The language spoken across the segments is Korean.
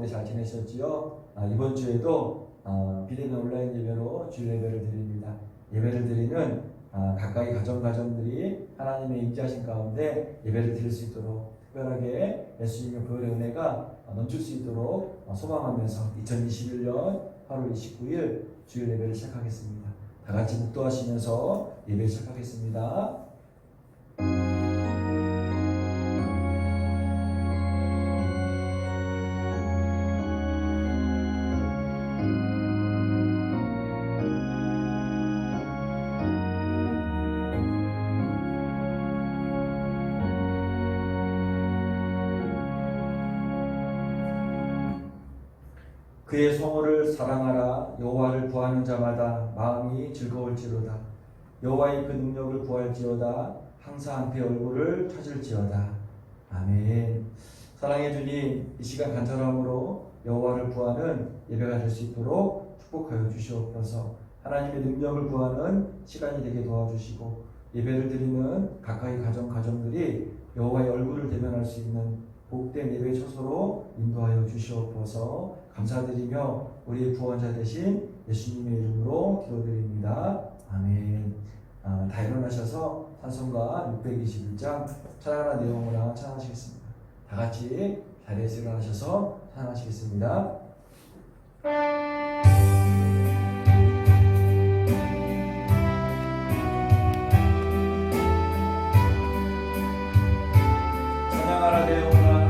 가운데 잘 지내셨지요? 이번 주에도 비대면 온라인 예배로 주일 예배를 드립니다. 예배를 드리는 가까이 가정들이 하나님의 임재하신 가운데 예배를 드릴 수 있도록 특별하게 예수님의 보혈의 은혜가 넘칠 수 있도록 소망하면서 2021년 8월 29일 주일 예배를 시작하겠습니다. 다 같이 묵도하시면서 예배 시작하겠습니다. 그의 성호를 사랑하라. 여호와를 구하는 자마다 마음이 즐거울지로다. 여호와의 그 능력을 구할지어다. 항상 그의 얼굴을 찾을지어다. 아멘. 사랑의 주님, 이 시간 간절함으로 여호와를 구하는 예배가 될 수 있도록 축복하여 주시옵소서. 하나님의 능력을 구하는 시간이 되게 도와주시고 예배를 드리는 가까이 가정들이 여호와의 얼굴을 대면할 수 있는 복된 예배 처소로 인도하여 주시옵소서. 감사드리며 우리의 구원자 되신 예수님의 이름으로 기도드립니다. 아멘. 다 일어나셔서 찬송가 621장 찬양하라 내 영혼아 찬양하시겠습니다. 다 같이 자리에서 일어나셔서 찬양하시겠습니다. 찬양하라 내 영혼아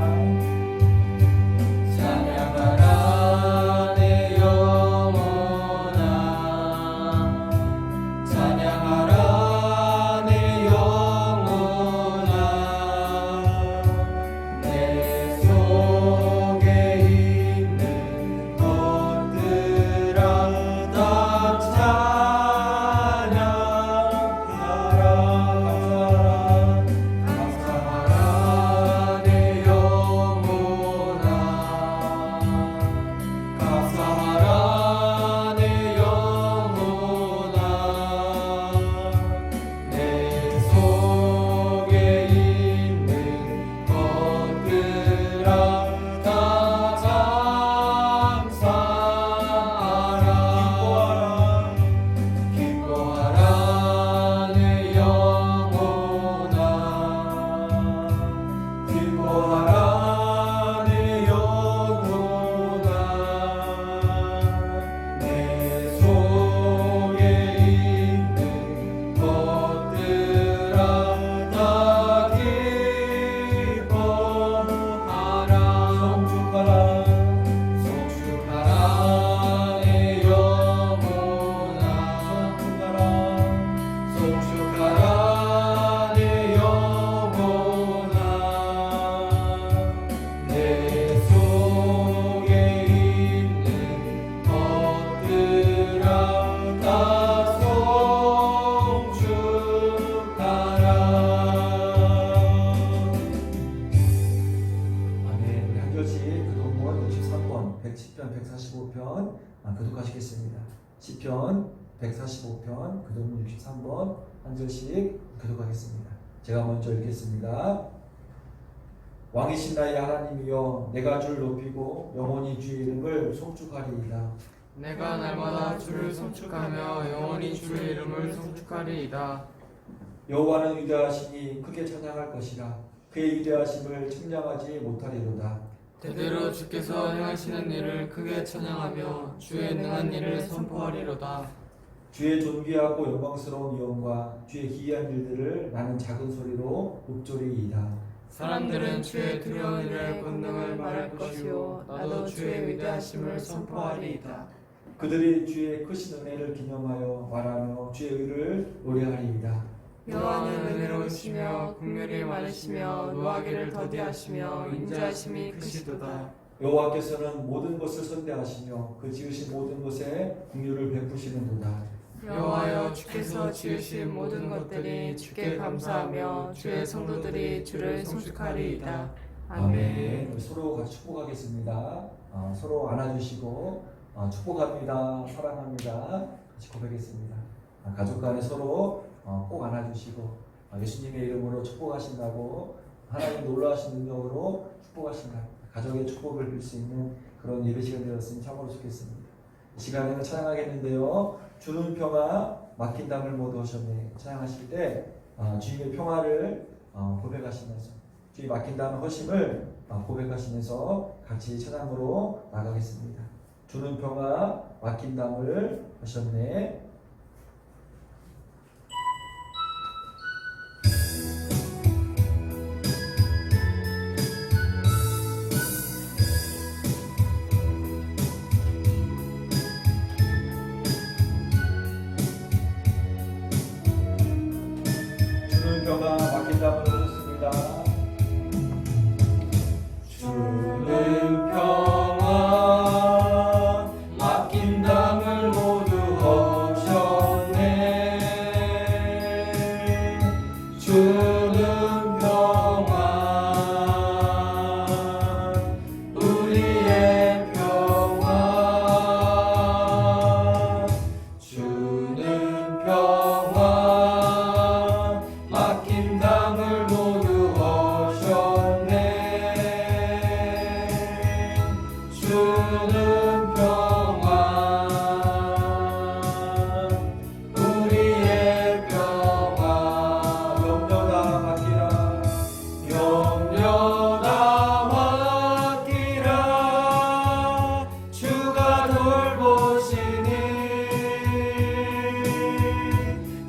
교독하시겠습니다. 시편 145편 교독문 63번 한 절씩 교독하겠습니다. 제가 먼저 읽겠습니다. 왕이신 나의 하나님이여 내가 주를 높이고 영원히 주의 이름을 송축하리이다. 내가 날마다 주를 송축하며 영원히 주의 이름을 송축하리이다. 여호와는 위대하시니 크게 찬양할 것이라. 그의 위대하심을 측량하지 못하리로다. 대대로 주께서 행하시는 일을 크게 찬양하며 주의 능한 일을 선포하리로다. 주의 존귀하고 영광스러운 위엄과 주의 기이한 일들을 나는 작은 소리로 읊조리이다. 사람들은 주의 두려운 일을 권능을 말할 것이요 나도 주의 위대하심을 선포하리이다. 그들이 주의 크신 은혜를 기념하여 말하며 주의 의를 노래하리이다. 여호와는 은혜로우시며 긍휼이 많으시며 노하기를 더디하시며 인자하심이 크시도다. 여호와께서는 모든 것을 선대하시며 그 지으신 모든 것에 긍휼을 베푸시는도다. 여호와여 주께서 지으신 모든 것들이 주께 감사하며 주의 성도들이 주를 송축하리이다. 아멘. 서로 같이 축복하겠습니다. 서로 안아주시고 축복합니다. 사랑합니다. 같이 고백했습니다. 가족 간에 서로 꼭 안아주시고 예수님의 이름으로 축복하신다고 하나님 놀라우신 능력으로 축복하신다. 가정의 축복을 빌 수 있는 그런 예배 시간 되었으니 참으로 좋겠습니다. 이 시간에는 찬양하겠는데요. 주는 평화 막힌 담을 모두 하셨네. 찬양하실 때 주님의 평화를 고백하시면서 주의 막힌 담 허심을 고백하시면서 같이 찬양으로 나가겠습니다. 주는 평화 막힌 담을 하셨네. 주는 평화 막힌 담을 하셨습니다. 주는 평화 막힌 담을 모두 허셨네. 주는 평화 우리의 평화. 주는 평화 막힌 담을 모두 허셨네. 주는 평화 우리의 평화. 염려다 맡기라. 염려다 맡기라. 주가 돌보시니.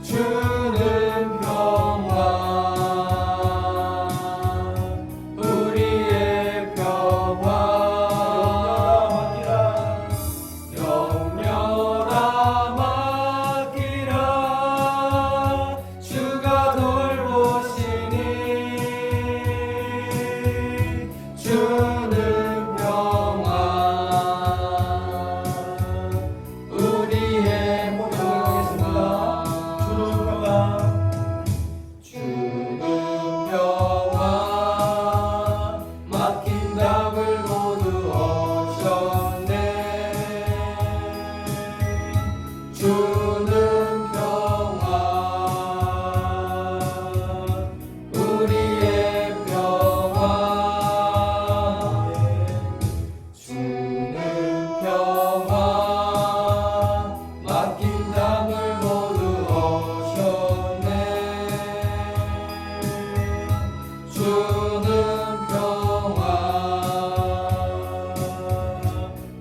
주는 평화 우리의 평화. 염려다 맡기라. 주가 돌보시니. 주는 평화 우리의 평화. 주는 평화. 주는 평화 막힌 담을 모두 허셨네. 주는 평화 우리의 평화. 주는 평화 막힌 담을 모두 허셨네. 주는 평화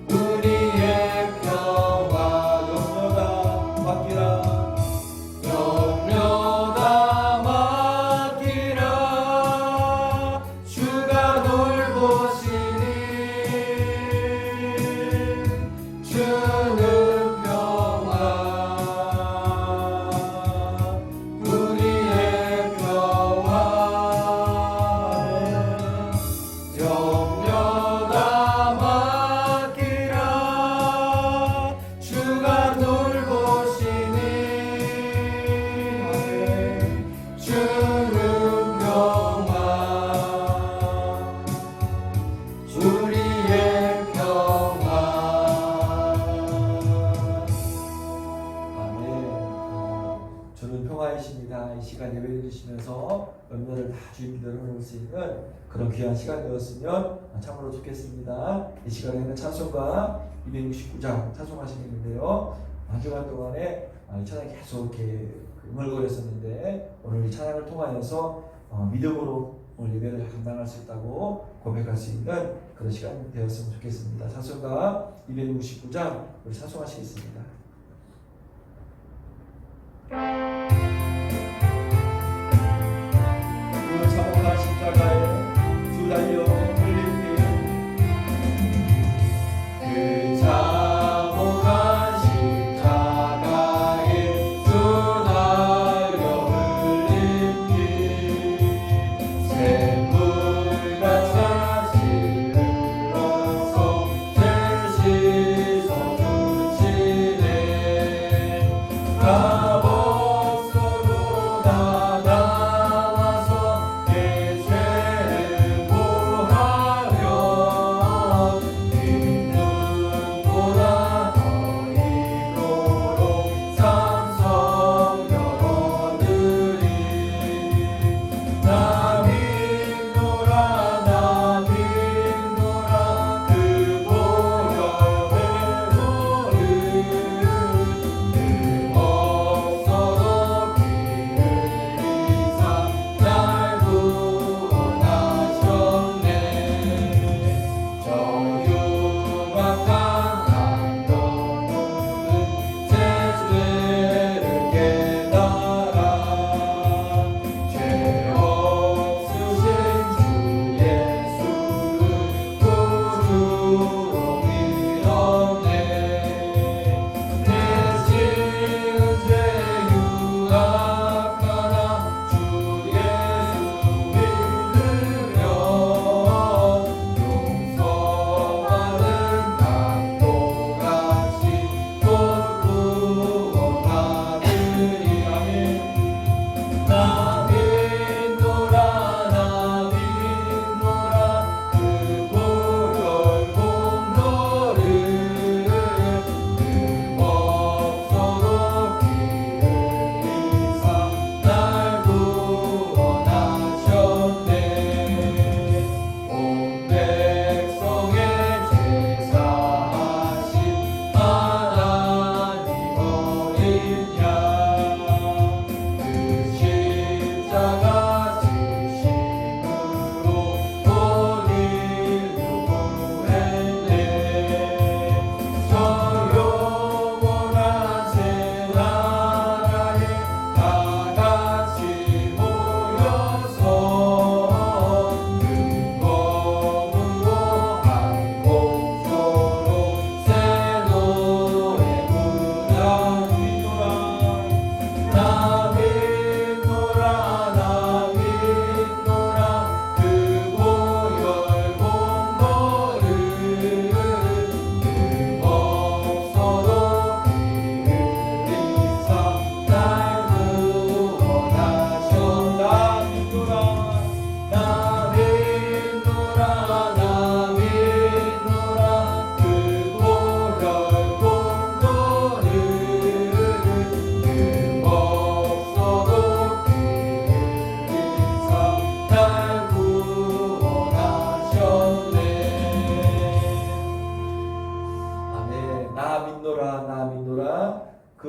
우리의 평화. 염려다 맡기라. 염려다 맡기라. 주가 돌보시니. 주는 평화 우리의 평화. 염려다 맡기라. 주가 돌보시니. 주는 평화 우리의 평화. 아멘. 주는 평화이십니다. 이 시간 예배를 드리시면서 염려를 다 주님께로 내려놓을 수 있는 그런 귀한 시간 되었으면 참으로 좋겠습니다. 이 시간에는 찬송가 269장 찬송하시는데요. 한 주간 동안에 이 찬양이 계속 이렇게 응얼거렸었는데 오늘 이 찬양을 통하여서 믿음으로 오늘 예배를 감당할 수 있다고 고백할 수 있는 그런 시간이 되었으면 좋겠습니다. 찬송가 269장 우리 찬송하시겠습니다. 그 참혹한 십자가에 주 달려 흘릴 그 참혹한 십자가에 주 달려 흘린 피. 샘물과 사실 흘러서 제 씻어 주시네.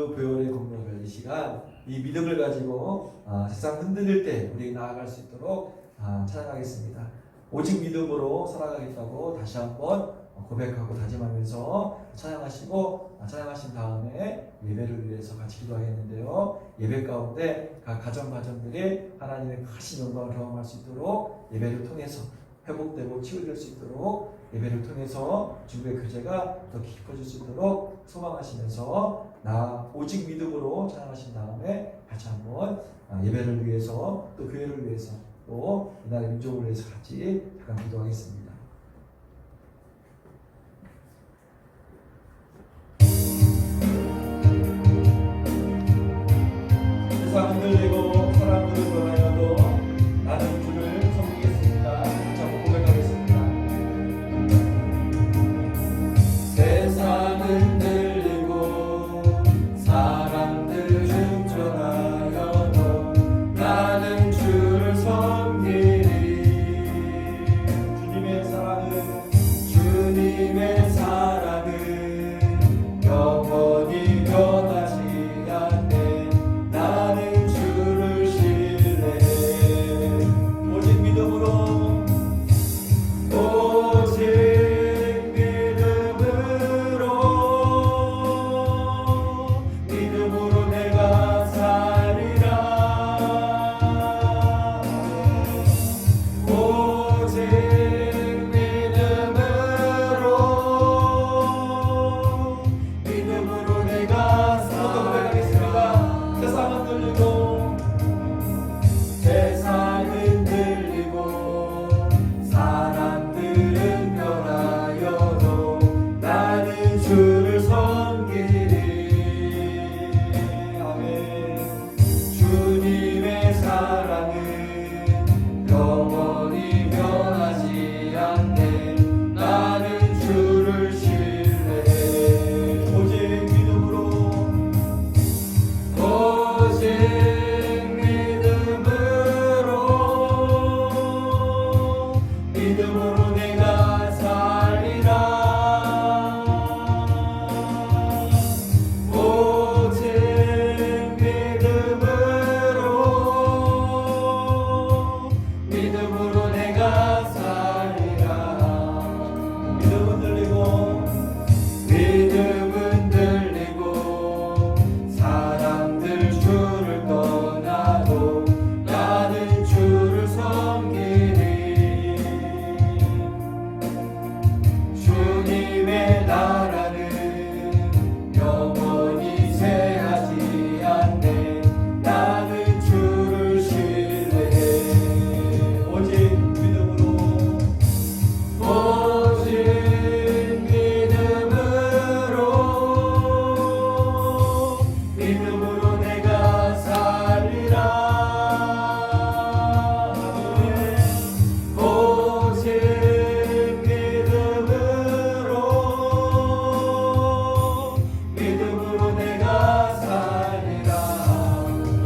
그 보혈의 공로를 이 시간 이 믿음을 가지고 세상 흔들릴 때 우리 나아갈 수 있도록 찬양하겠습니다. 오직 믿음으로 살아가겠다고 다시 한번 고백하고 다짐하면서 찬양하신 다음에 예배를 위해서 같이 기도하겠는데요. 예배 가운데 각 가정들이 하나님의 크신 영광을 경험할 수 있도록 예배를 통해서 회복되고 치유될 수 있도록 예배를 통해서 주의 교제가 더 깊어질 수 있도록 소망하시면서 오직 믿음으로 찬양하신 다음에 같이 한번 예배를 위해서 또 교회를 위해서 또 이 나라의 민족을 위해서 같이 잠깐 기도하겠습니다. 세상 흔들리고 사람들을 변하여도 나는 주를 섬기겠습니다. 자꾸 고백하겠습니다. 세상 흔들리고 사람들은 변하여도 나는 주를 섬기리. 주님의 사랑은 영원히 변하지 않네. 나는 주를 신뢰해. 오직 믿음으로 내가 살리라. 오직 믿음으로 내가 살리라. 세상 흔들리고 사람들은 변하여도 나는 주를 섬기리. 아멘. 주님의 사랑은 영원히 변하지 않네. 나는 주를 신뢰해. 오직 믿음으로 믿음으로 내가 살리라. 오직 믿음으로 내가 살리라. 믿음 흔들리고 사람들 주를 떠나도 나는 주를 섬기리. 주님의 나라는 영원히 쇠하지 않네. 나는 주를 신뢰해. 오직 믿음으로 믿음으로 내가 살리라. 오직 믿음으로 내가 살리라.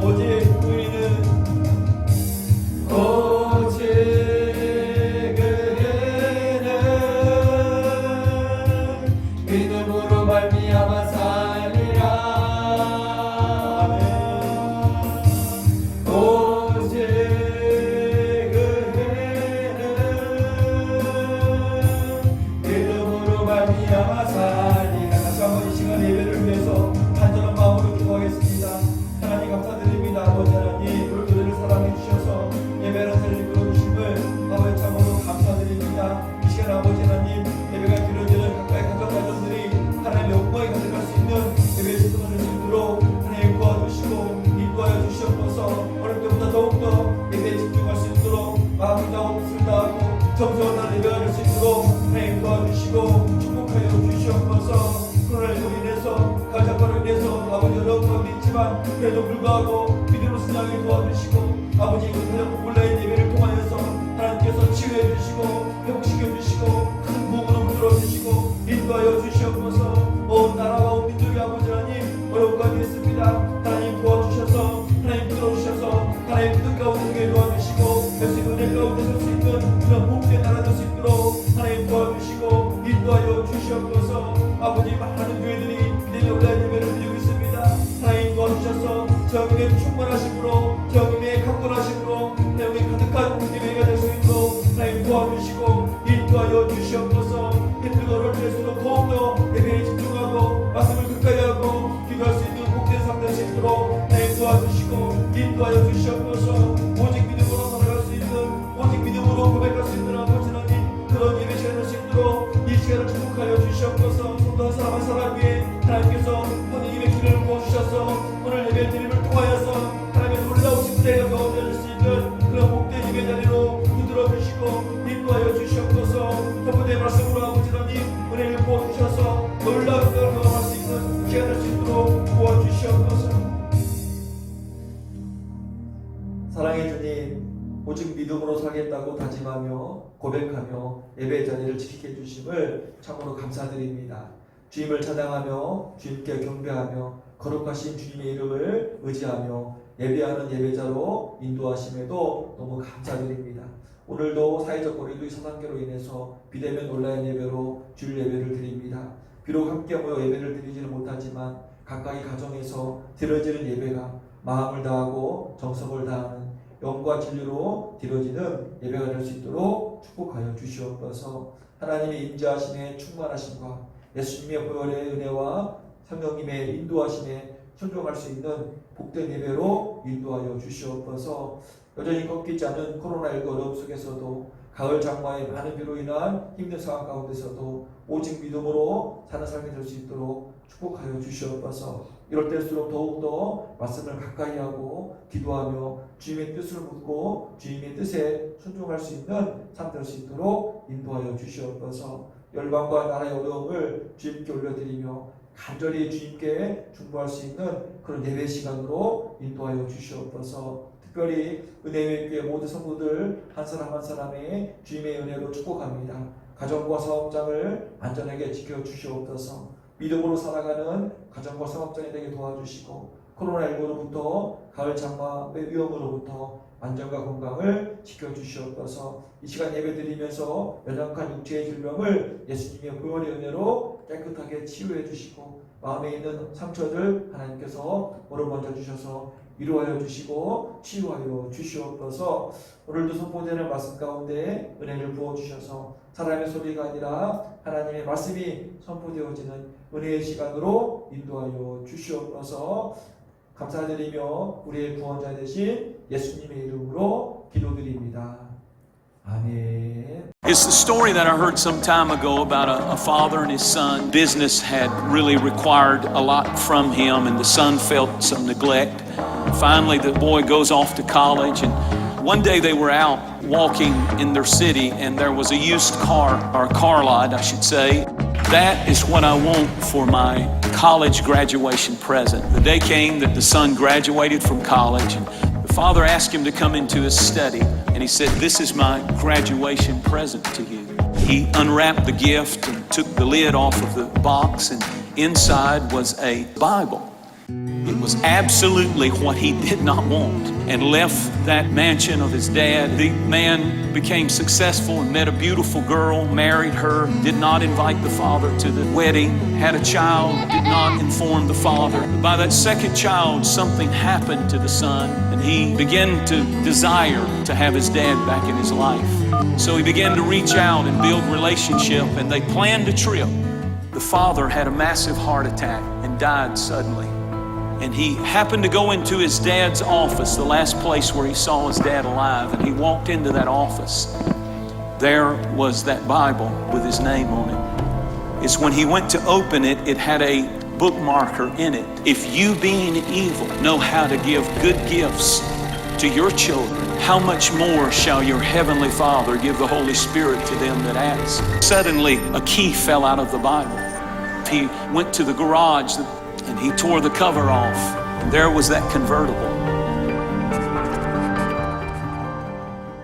오직 우리는 오직 그에는 믿음으로 말미암아 살리라. 오직 그에는 믿음으로 말미암아 살리라. 다시 한번 이 시간 예배를 위해서 간절한 마음으로 기도하겠습니다. 하나님 감사드립니다. 아버지 하나님 우리 교회를 사랑해 주셔서 예배를 드리는 그런 주심을 아버지 참으로 감사드립니다. 이 시간 아버지 하나님 예배가 드려지는 각각의 가정들이 하나님의 영광에 가져갈 수 있는 예배의 수고를 할 수 있도록 하나님 도와주시고 인도하여 주시옵소서. 어느 때보다 더욱더 예배에 집중할 수 있도록 마음을 다하고 뜻을 다하고 정성을 예배할 수 있도록 하나님 도와주시고 축복하여 주시옵소서. 코로나로 인해서 가정으로 인해서 아버지 여러 가운데 있지만 그래도 불구하고 믿음으로 신앙에 도와주시고 아버지 온라인 예배를 통하여서 하나님께서 치유해 주시고 회복시켜 주시고 큰 부흥으로 물들어 주시고 인도하여 주시옵소서. 온 나라와 온 민족이 아버지 하나님 어려운 가운데 있습니다. 하나님 도와주셔서 하나님 들어주셔서 하나님 뜻 가운데 도와주시고 백성 은혜 가운데 설 수 있는 그런 복된 나라 될 수 있도록 하나님 도와주시고 인도하여 주시옵소서. 아버지 많은 교회들이 믿음의 온라인 예배를 드리고 있습니다. 주시옵소서. 힘들고 어려울 때일수록 더욱더 예배에 집중하고 말씀을 가까이 하고 기도할 수 있는 복된 삶 될 수 있도록 내 도와주시고 인도하여 주시옵소서. 오직 믿음으로 살아갈 수 있는, 오직 믿음으로 고백할 수 있는 아버지 하나님, 그런 예배 시간 될 수 있도록 이 시간을 축복하여 주시옵소서. 성도 한 사람 한 사람 위에 하나님께서 하나님의 길을 부어주셔서 오늘 예배 드림을 통하여서 하나님의 놀라우신 때가 얻어질 수 있는 그런 복된 예배 자리로 붙들어 주시고 인도하여 주시옵소서. 덕분에 말씀으로 아버지 하나님 은혜를 부어주셔서 놀라운 것을 경험할 수 있는 시간 될 수 있도록 도와주시옵소서. 사랑의 주님, 오직 믿음으로 살겠다고 다짐하며 고백하며 예배 자리를 지키게 해주심을 참으로 감사드립니다. 주님을 찬양하며 주님께 경배하며 거룩하신 주님의 이름을 의지하며 예배하는 예배자로 인도하심에도 너무 감사드립니다. 오늘도 사회적 거리두기 사단계로 인해서 비대면 온라인 예배로 주일 예배를 드립니다. 비록 함께 모여 예배를 드리지는 못하지만 각각의 가정에서 드려지는 예배가 마음을 다하고 정성을 다하는 영과 진리로 드려지는 예배가 될 수 있도록 축복하여 주시옵소서. 하나님의 임재하심에 충만하심과 예수님의 보혈의 은혜와 성령님의 인도하심에 순종할 수 있는 복된 예배로 인도하여 주시옵소서. 여전히 꺾이지 않는 코로나19 어려움 속에서도 가을 장마의 많은 비로 인한 힘든 상황 가운데서도 오직 믿음으로 사는 삶이 될 수 있도록 축복하여 주시옵소서. 이럴 때일수록 더욱더 말씀을 가까이 하고 기도하며 주님의 뜻을 묻고 주님의 뜻에 순종할 수 있는 삶 될 수 있도록 인도하여 주시옵소서. 열방과 나라의 어려움을 주님께 올려드리며 간절히 주님께 중보할 수 있는 그런 예배 시간으로 인도하여 주시옵소서. 특별히 은혜의 교회 모든 성도들 한 사람 한 사람의 주님의 은혜로 축복합니다. 가정과 사업장을 안전하게 지켜주시옵소서. 믿음으로 살아가는 가정과 사업장이 되게 도와주시고 코로나19로부터 가을 장마의 위험으로부터 안전과 건강을 지켜주시옵소서. 이 시간 예배드리면서 연약한 육체의 질병을 예수님의 보혈의 은혜로 깨끗하게 치유해 주시고 마음에 있는 상처들 하나님께서 어루만져 주셔서 위로하여 주시고 치유하여 주시옵소서. 오늘도 선포되는 말씀 가운데 은혜를 부어주셔서 사람의 소리가 아니라 하나님의 말씀이 선포되어지는 은혜의 시간으로 인도하여 주시옵소서. 감사드리며 우리의 구원자 되신 예수님의 이름으로 기도드립니다. 아멘. It's the story that I heard some time ago about a father and his son. Business had really required a lot from him, and the son felt some neglect. Finally, the boy goes off to college, and one day they were out walking in their city, and there was a used car, or a car lot, I should say. That is what I want for my college graduation present. The day came that the son graduated from college, and the father asked him to come into his study, and he said, "This is my graduation present to you." He unwrapped the gift and took the lid off of the box, and inside was a Bible. It was absolutely what he did not want, and left that mansion of his dad. The man became successful and met a beautiful girl, married her, did not invite the father to the wedding, had a child, did not inform the father. By that second child, something happened to the son, and he began to desire to have his dad back in his life. So he began to reach out and build relationship, and they planned a trip. The father had a massive heart attack and died suddenly. And he happened to go into his dad's office, the last place where he saw his dad alive, and he walked into that office. There was that Bible with his name on it. It's when he went to open it, it had a bookmarker in it. If you, being evil, know how to give good gifts to your children, how much more shall your heavenly Father give the Holy Spirit to them that ask? Suddenly, a key fell out of the Bible. He went to the garage and he tore the cover off, and there was that convertible.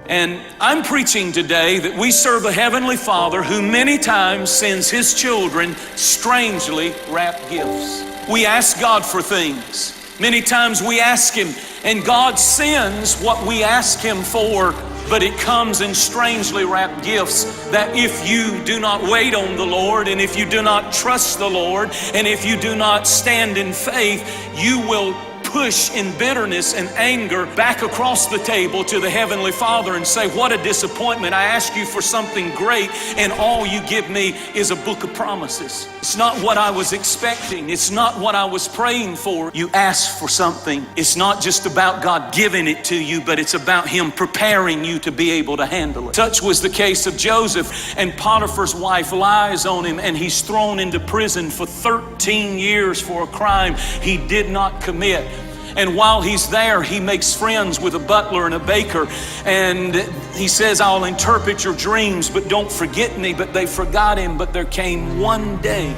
And I'm preaching today that we serve a Heavenly Father who many times sends His children strangely wrapped gifts. We ask God for things. Many times we ask Him, and God sends what we ask Him for, but it comes in strangely wrapped gifts that if you do not wait on the Lord, and if you do not trust the Lord, and if you do not stand in faith, you will push in bitterness and anger back across the table to the Heavenly Father and say, what a disappointment. I ask you for something great, and all you give me is a book of promises. It's not what I was expecting. It's not what I was praying for. You ask for something. It's not just about God giving it to you, but it's about Him preparing you to be able to handle it. Such was the case of Joseph, and Potiphar's wife lies on him, and he's thrown into prison for 13 years for a crime he did not commit. And while he's there, he makes friends with a butler and a baker, and he says, I'll interpret your dreams, but don't forget me. But they forgot him. But there came one day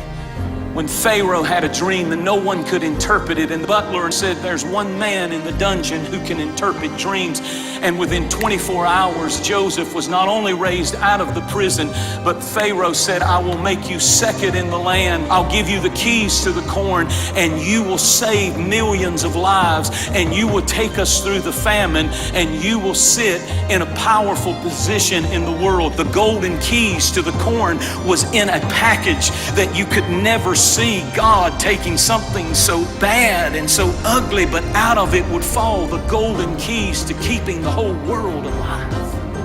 when Pharaoh had a dream and no one could interpret it, and the butler said, there's one man in the dungeon who can interpret dreams. And within 24 hours, Joseph was not only raised out of the prison, but Pharaoh said, I will make you second in the land. I'll give you the keys to the corn, and you will save millions of lives, and you will take us through the famine, and you will sit in a powerful position in the world. The golden keys to the corn was in a package that you could never see God taking something so bad and so ugly, but out of it would fall the golden keys to keeping the whole world alive.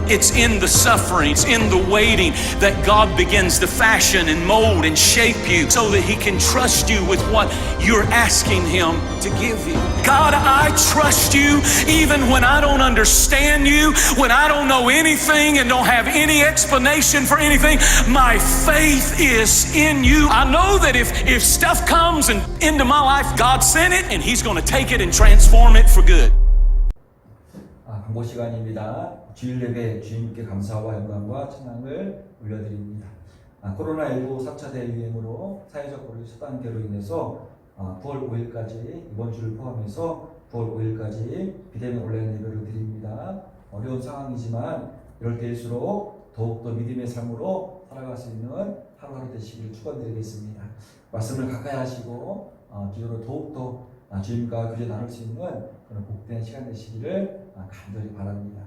It's in the suffering, it's in the waiting that God begins to fashion and mold and shape you so that He can trust you with what you're asking Him to give you. God, I trust you even when I don't understand you, when I don't know anything and don't have any explanation for anything. My faith is in you. I know that if stuff comes into my life, God sent it and He's going to take it and transform it for good. 광고 시간입니다. 주일 예배 주님께 감사와 영광과 찬양을 올려드립니다. 코로나19 4차 대유행으로 사회적 거리 수단계로 인해서 9월 5일까지 이번 주를 포함해서 9월 5일까지 비대면 온라인 예배를 드립니다. 어려운 상황이지만 이럴 때일수록 더욱더 믿음의 삶으로 살아갈 수 있는 하루하루 되시기를 축원드리겠습니다. 말씀을 가까이 하시고 기도로 더욱더 주님과 교제 나눌 수 있는 그런 복된 시간 되시기를 간절히 바랍니다.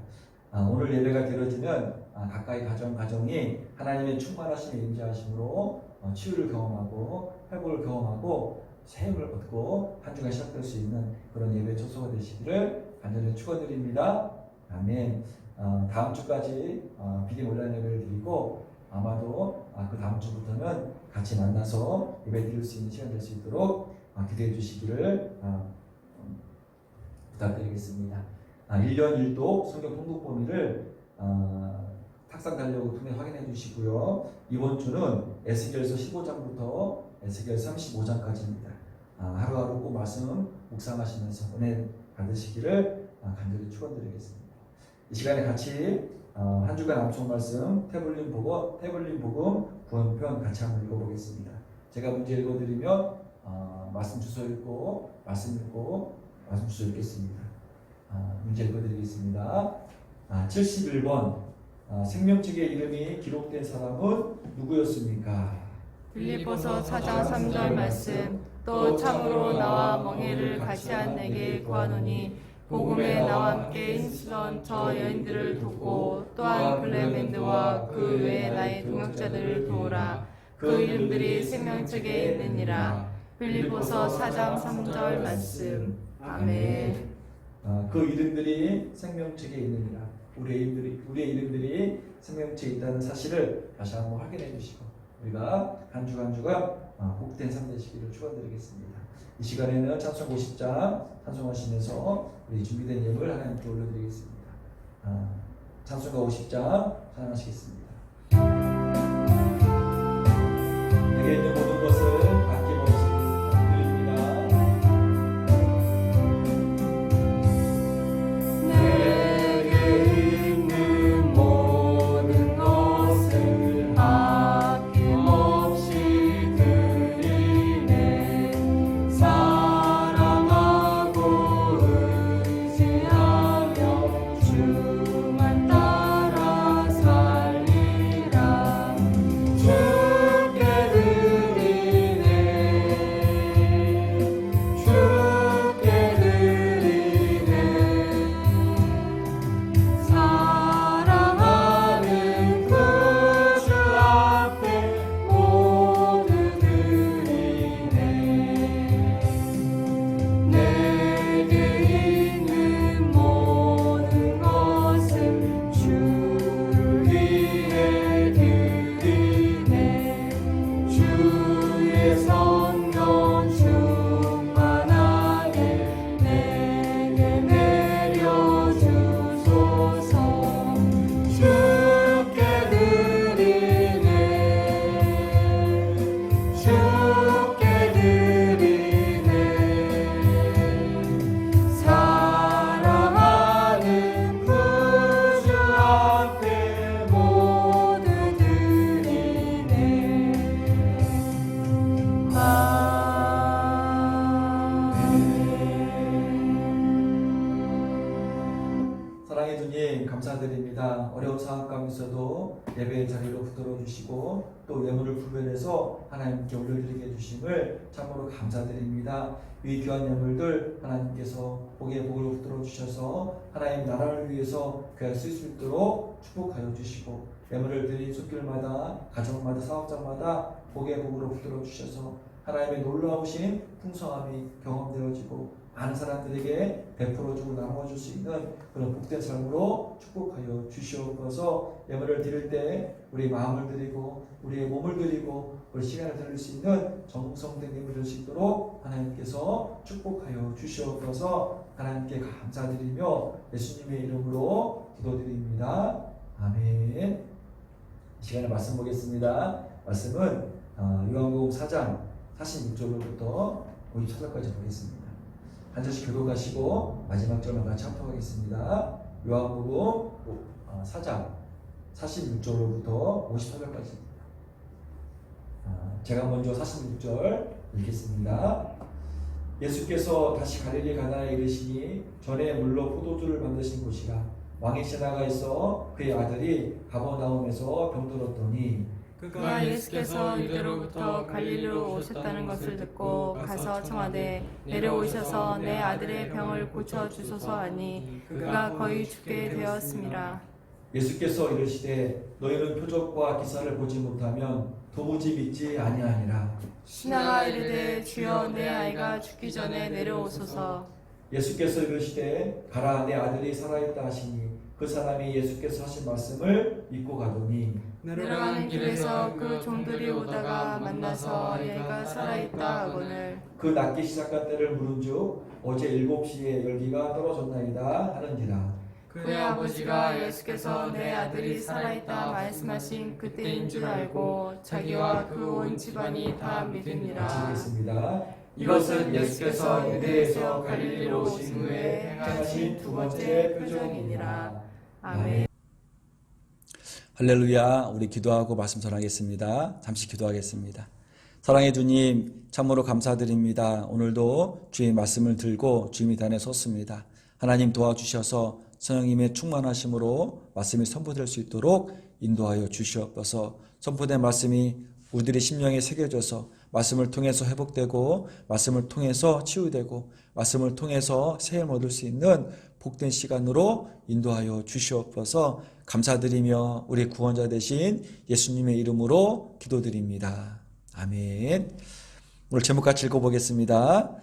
오늘 예배가 드려지면 가까이 가정이 하나님의 충만하심에 임재하심으로 치유를 경험하고 회복을 경험하고 새 힘을 얻고 한 주가 시작될 수 있는 그런 예배 초소가 되시기를 간절히 축원드립니다. 아멘. 다음 주까지 비대면 온라인 예배를 드리고 아마도 그 다음 주부터는 같이 만나서 예배 드릴 수 있는 시간 될 수 있도록 기대해 주시기를 부탁드리겠습니다. 1년 1도 성경 통독 범위를 탁상 달력을 통해 확인해 주시고요. 이번 주는 에스겔서 15장부터 에스겔서 35장까지입니다. 하루하루 꼭 말씀 묵상하시면서 은혜 받으시기를 간절히 축원드리겠습니다. 이 시간에 같이 한 주간 암송 말씀 태블릿 복음 구원편 같이 한번 읽어보겠습니다. 제가 문제 읽어드리면 말씀 주소 읽고 말씀 읽고 말씀 주소 읽겠습니다. 문제 읽어드리겠습니다. 71번 생명책의 이름이 기록된 사람은 누구였습니까? 빌립보서 4장 3절 말씀. 또 참으로 나와 멍에를 같이 한 내게 구하노니 복음에 나와 함께 힘쓰던 저 여인들을 돕고 또한 클레멘드와 그 외 나의 동역자들을 도우라. 그 이름들이 생명책에 있느니라. 빌립보서 4장 3절 말씀. 아멘. 그 이름들이 생명책에 있느니라. 우리의 이름들이 생명책에 있다는 사실을 다시 한번 확인해 주시고 우리가 한 주가 복된 삶 되시기를 축원드리겠습니다. 이 시간에는 찬송 50장 찬송하시면서 우리 준비된 예물 하나님께 올려드리겠습니다. 찬송가 50장 찬양하시겠습니다. 내게 있는 모든 것을 아낌없이 주만 따라 살리 어려운 상황 가운데서도 예배의 자리로 붙들어 주시고 또 외모를 분별해서 하나님께 올려드리게 해주심을 참으로 감사드립니다. 이 귀한 예물들 하나님께서 복의 복으로 붙들어 주셔서 하나님 나라를 위해서 그에 쓸 수 있도록 축복하여 주시고 예물을 드린 손길마다 가정마다 사업장마다 복의 복으로 붙들어 주셔서 하나님의 놀라우신 풍성함이 경험되어지고 많은 사람들에게 베풀어주고 나눠줄 수 있는 그런 복된 삶으로 축복하여 주시옵소서. 예물을 드릴 때 우리 마음을 드리고 우리의 몸을 드리고 우리 시간을 드릴 수 있는 정성된 예물을 드릴 수 있도록 하나님께서 축복하여 주시옵소서. 하나님께 감사드리며 예수님의 이름으로 기도드립니다. 아멘. 이 시간에 말씀 보겠습니다. 말씀은 요한복음 4장 46절부터 54절까지 보겠습니다. 한 절씩 교독하시고 마지막 절만 같이 합독하겠습니다. 요한복음 4장 46절부터 54절까지입니다. 제가 먼저 46절 읽겠습니다. 예수께서 다시 갈릴리 가나에 이르시니 전에 물로 포도주를 만드신 곳이라 왕의 신하가 있어 그의 아들이 가버나움에서 병들었더니 그가 예수께서 유대로부터 갈릴리로 오셨다는 것을 듣고 가서 청하되 내려오셔서 내 아들의 병을 고쳐 주소서 하니 그가 거의 죽게 되었습니다. 예수께서 이르시되 너희는 표적과 기사를 보지 못하면 도무지 믿지 아니하니라. 신하가 이르되 주여 내 아이가 죽기 전에 내려오소서. 예수께서 이르시되 가라 내 아들이 살아있다 하시니 그 사람이 예수께서 하신 말씀을 믿고 가더니 내려가는 길에서 그 종들이 오다가 만나서 얘가 살아있다 하거늘 그 낫기 시작한 때를 물은즉 어제 7시에 열기가 떨어졌나이다 하는지라. 그의 아버지가 예수께서 내 아들이 살아있다 말씀하신 그때인 줄 알고 자기와 그 온 집안이 다 믿으니라. 마치겠습니다. 이것은 예수께서 유대에서 갈릴리로 오신 후에 행하신 두 번째 표적이니라. 아멘. 할렐루야. 우리 기도하고 말씀 전하겠습니다. 잠시 기도하겠습니다. 사랑의 주님, 참으로 감사드립니다. 오늘도 주의 말씀을 들고 주님의 단에 섰습니다. 하나님 도와주셔서 성령님의 충만하심으로 말씀이 선포될 수 있도록 인도하여 주시옵소서. 선포된 말씀이 우리들의 심령에 새겨져서 말씀을 통해서 회복되고 말씀을 통해서 치유되고 말씀을 통해서 새힘을 얻을 수 있는 복된 시간으로 인도하여 주시옵소서. 감사드리며 우리 구원자 되신 예수님의 이름으로 기도드립니다. 아멘. 오늘 제목 같이 읽어보겠습니다.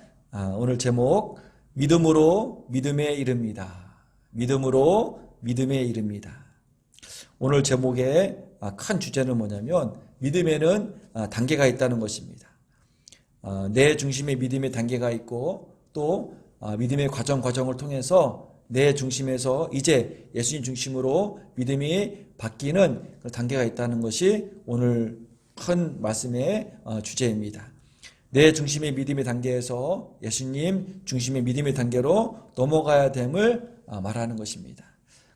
오늘 제목 믿음으로 믿음에 이릅니다. 믿음으로 믿음에 이릅니다. 오늘 제목의 큰 주제는 뭐냐면 믿음에는 단계가 있다는 것입니다. 내 중심의 믿음의 단계가 있고 또 믿음의 과정을 통해서 내 중심에서 이제 예수님 중심으로 믿음이 바뀌는 단계가 있다는 것이 오늘 큰 말씀의 주제입니다. 내 중심의 믿음의 단계에서 예수님 중심의 믿음의 단계로 넘어가야 됨을 말하는 것입니다.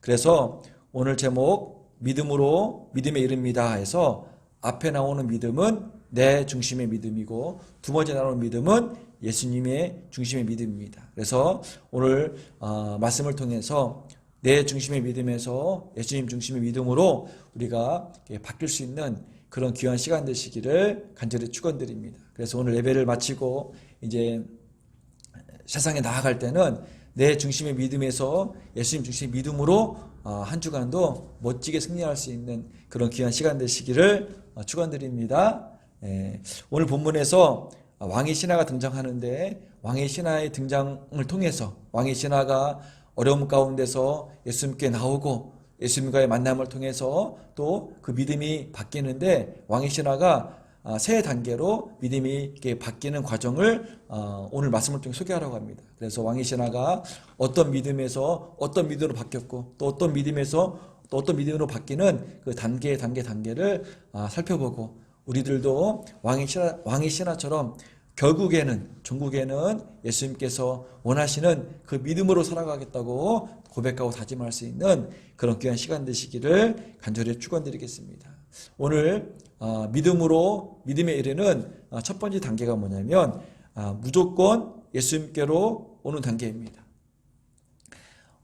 그래서 오늘 제목 믿음으로 믿음에 이릅니다 해서 앞에 나오는 믿음은 내 중심의 믿음이고 두 번째 나오는 믿음은 예수님의 중심의 믿음입니다. 그래서 오늘 말씀을 통해서 내 중심의 믿음에서 예수님 중심의 믿음으로 우리가 바뀔 수 있는 그런 귀한 시간 되시기를 간절히 축원드립니다. 그래서 오늘 예배를 마치고 이제 세상에 나아갈 때는 내 중심의 믿음에서 예수님 중심의 믿음으로 한 주간도 멋지게 승리할 수 있는 그런 귀한 시간 되시기를 축원드립니다. 오늘 본문에서 왕의 신하가 등장하는데 왕의 신하의 등장을 통해서 왕의 신하가 어려움 가운데서 예수님께 나오고 예수님과의 만남을 통해서 또 그 믿음이 바뀌는데 왕의 신하가 세 단계로 믿음이 이렇게 바뀌는 과정을 오늘 말씀을 통해 소개하려고 합니다. 그래서 왕의 신하가 어떤 믿음에서 어떤 믿음으로 바뀌었고 또 어떤 믿음에서 또 어떤 믿음으로 바뀌는 그 단계를 살펴보고 우리들도 왕의 신하처럼 결국에는 종국에는 예수님께서 원하시는 그 믿음으로 살아가겠다고 고백하고 다짐할 수 있는 그런 귀한 시간 되시기를 간절히 축원드리겠습니다. 오늘 믿음으로 믿음에 이르는 첫 번째 단계가 뭐냐면 무조건 예수님께로 오는 단계입니다.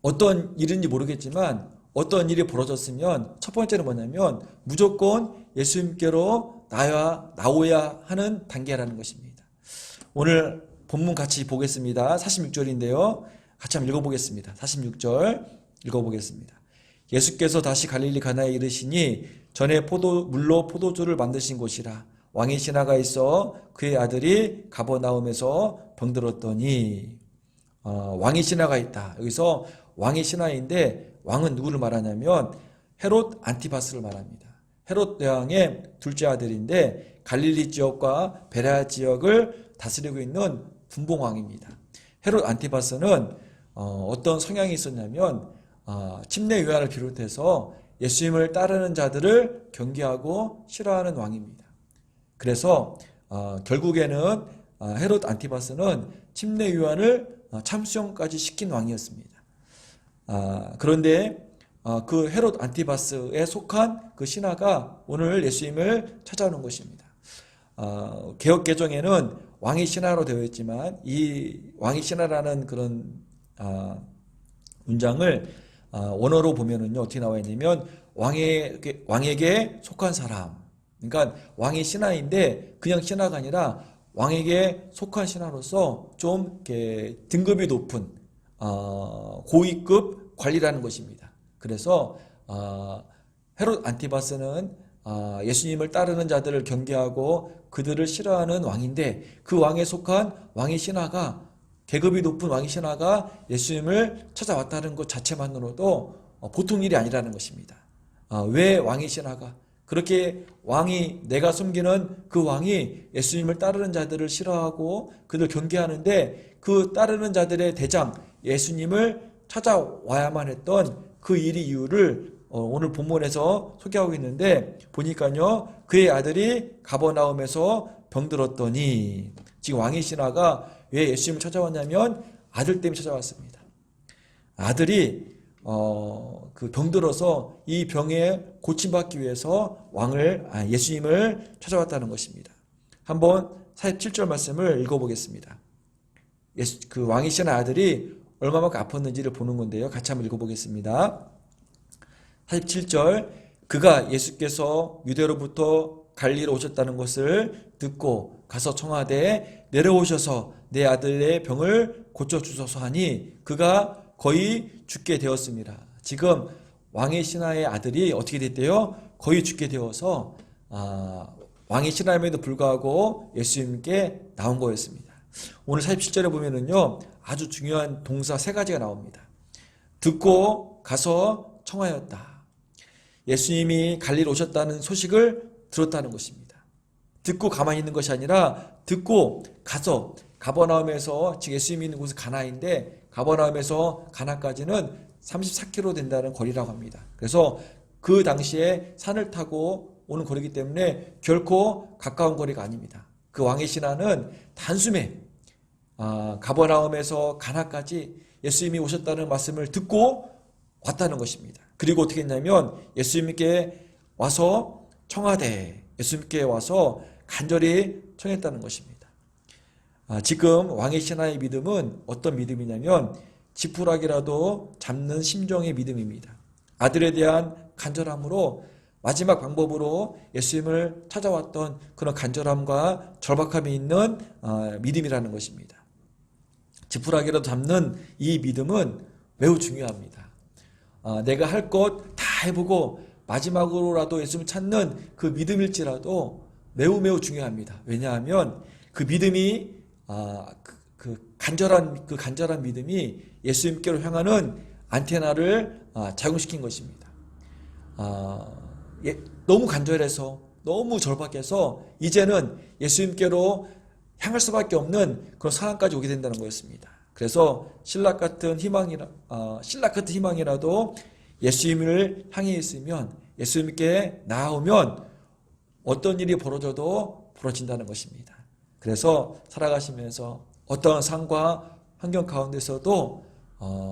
어떤 일인지 모르겠지만 어떤 일이 벌어졌으면 첫 번째는 뭐냐면 무조건 예수님께로 나오야 하는 단계라는 것입니다. 오늘 본문 같이 보겠습니다. 46절인데요. 같이 한번 읽어보겠습니다. 46절 읽어보겠습니다. 예수께서 다시 갈릴리 가나에 이르시니 전에 물로 포도주를 만드신 곳이라. 왕이 신하가 있어 그의 아들이 가버나움에서 병들었더니 왕이 신하가 있다. 여기서 왕이 신하인데 왕은 누구를 말하냐면 헤롯 안티바스를 말합니다. 헤롯 대왕의 둘째 아들인데 갈릴리 지역과 베레아 지역을 다스리고 있는 분봉왕입니다. 헤롯 안티바스는 어떤 성향이 있었냐면 침례 요한을 비롯해서 예수님을 따르는 자들을 경계하고 싫어하는 왕입니다. 그래서 결국에는 헤롯 안티바스는 침례 요한을 참수형까지 시킨 왕이었습니다. 그런데 그 헤롯 안티바스에 속한 그 신하가 오늘 예수님을 찾아오는 것입니다. 개역 개정에는 왕의 신하로 되어 있지만 이 왕의 신하라는 그런 문장을 원어로 보면은요 어떻게 나와 있냐면 왕에게 속한 사람. 그러니까 왕의 신하인데 그냥 신하가 아니라 왕에게 속한 신하로서 좀 이렇게 등급이 높은 고위급 관리라는 것입니다. 그래서 헤롯 안티바스는 예수님을 따르는 자들을 경계하고 그들을 싫어하는 왕인데 그 왕에 속한 왕의 신하가 계급이 높은 왕의 신하가 예수님을 찾아왔다는 것 자체만으로도 보통 일이 아니라는 것입니다. 왜 왕의 신하가 그렇게 내가 섬기는 그 왕이 예수님을 따르는 자들을 싫어하고 그들 경계하는데 그 따르는 자들의 대장 예수님을 찾아와야만 했던 그 이유를 오늘 본문에서 소개하고 있는데 보니까요 그의 아들이 가버나움에서 병들었더니 지금 왕의 신하가 왜 예수님을 찾아왔냐면 아들 때문에 찾아왔습니다. 아들이 그 병들어서 이 병에 고침받기 위해서 예수님을 찾아왔다는 것입니다. 한번 47절 말씀을 읽어보겠습니다. 그 왕의 신하 아들이 얼마만큼 아팠는지를 보는 건데요. 같이 한번 읽어보겠습니다. 47절 그가 예수께서 유대로부터 갈리로 오셨다는 것을 듣고 가서 청하되 내려오셔서 내 아들의 병을 고쳐주소서 하니 그가 거의 죽게 되었습니다. 지금 왕의 신하의 아들이 어떻게 됐대요? 거의 죽게 되어서 왕의 신하임에도 불구하고 예수님께 나온 거였습니다. 오늘 47절에 보면은요 아주 중요한 동사 3가지가 나옵니다. 듣고 가서 청하였다. 예수님이 갈리로 오셨다는 소식을 들었다는 것입니다. 듣고 가만히 있는 것이 아니라 듣고 가서 가버나움에서 지금 예수님이 있는 곳은 가나인데 가버나움에서 가나까지는 34km 된다는 거리라고 합니다. 그래서 그 당시에 산을 타고 오는 거리이기 때문에 결코 가까운 거리가 아닙니다. 그 왕의 신하는 단숨에 가버나움에서 가나까지 예수님이 오셨다는 말씀을 듣고 왔다는 것입니다. 그리고 어떻게 했냐면 예수님께 와서 예수님께 와서 간절히 청했다는 것입니다. 지금 왕의 신하의 믿음은 어떤 믿음이냐면 지푸라기라도 잡는 심정의 믿음입니다. 아들에 대한 간절함으로 마지막 방법으로 예수님을 찾아왔던 그런 간절함과 절박함이 있는 믿음이라는 것입니다. 지푸라기라도 잡는 이 믿음은 매우 중요합니다. 내가 할 것 다 해보고 마지막으로라도 예수님을 찾는 그 믿음일지라도 매우 중요합니다. 왜냐하면 그 믿음이 그 간절한 믿음이 예수님께로 향하는 안테나를 작용시킨 것입니다. 너무 간절해서 너무 절박해서 이제는 예수님께로 향할 수밖에 없는 그런 상황까지 오게 된다는 거였습니다. 그래서 신락 같은 희망이라도 예수님을 향해 있으면 예수님께 나아오면 어떤 일이 벌어져도 벌어진다는 것입니다. 그래서 살아가시면서 어떠한 상황과 환경 가운데서도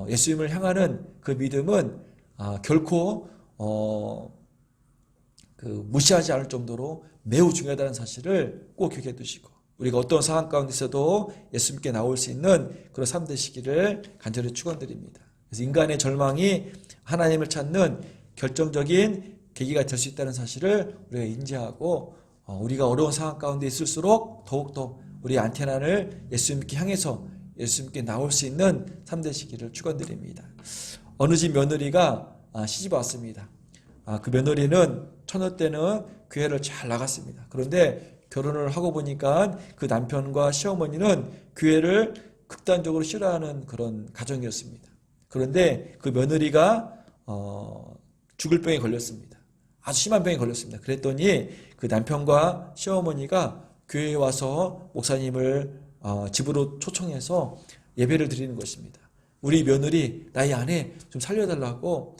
예수님을 향하는 그 믿음은 결코 무시하지 않을 정도로 매우 중요하다는 사실을 꼭 기억해 두시고 우리가 어떤 상황 가운데서도 예수님께 나올 수 있는 그런 삶 되시기를 간절히 축원드립니다. 그래서 인간의 절망이 하나님을 찾는 결정적인 계기가 될 수 있다는 사실을 우리가 인지하고 우리가 어려운 상황 가운데 있을수록 더욱더 우리 안테나를 예수님께 향해서 예수님께 나올 수 있는 삶 되시기를 축원드립니다. 어느 집 며느리가 시집 왔습니다. 그 며느리는 처녀 때는 교회를 잘 나갔습니다. 그런데 결혼을 하고 보니까 그 남편과 시어머니는 교회를 극단적으로 싫어하는 그런 가정이었습니다. 그런데 그 며느리가 죽을 병에 걸렸습니다. 아주 심한 병에 걸렸습니다. 그랬더니 그 남편과 시어머니가 교회에 와서 목사님을 집으로 초청해서 예배를 드리는 것입니다. 우리 며느리 나의 아내 좀 살려달라고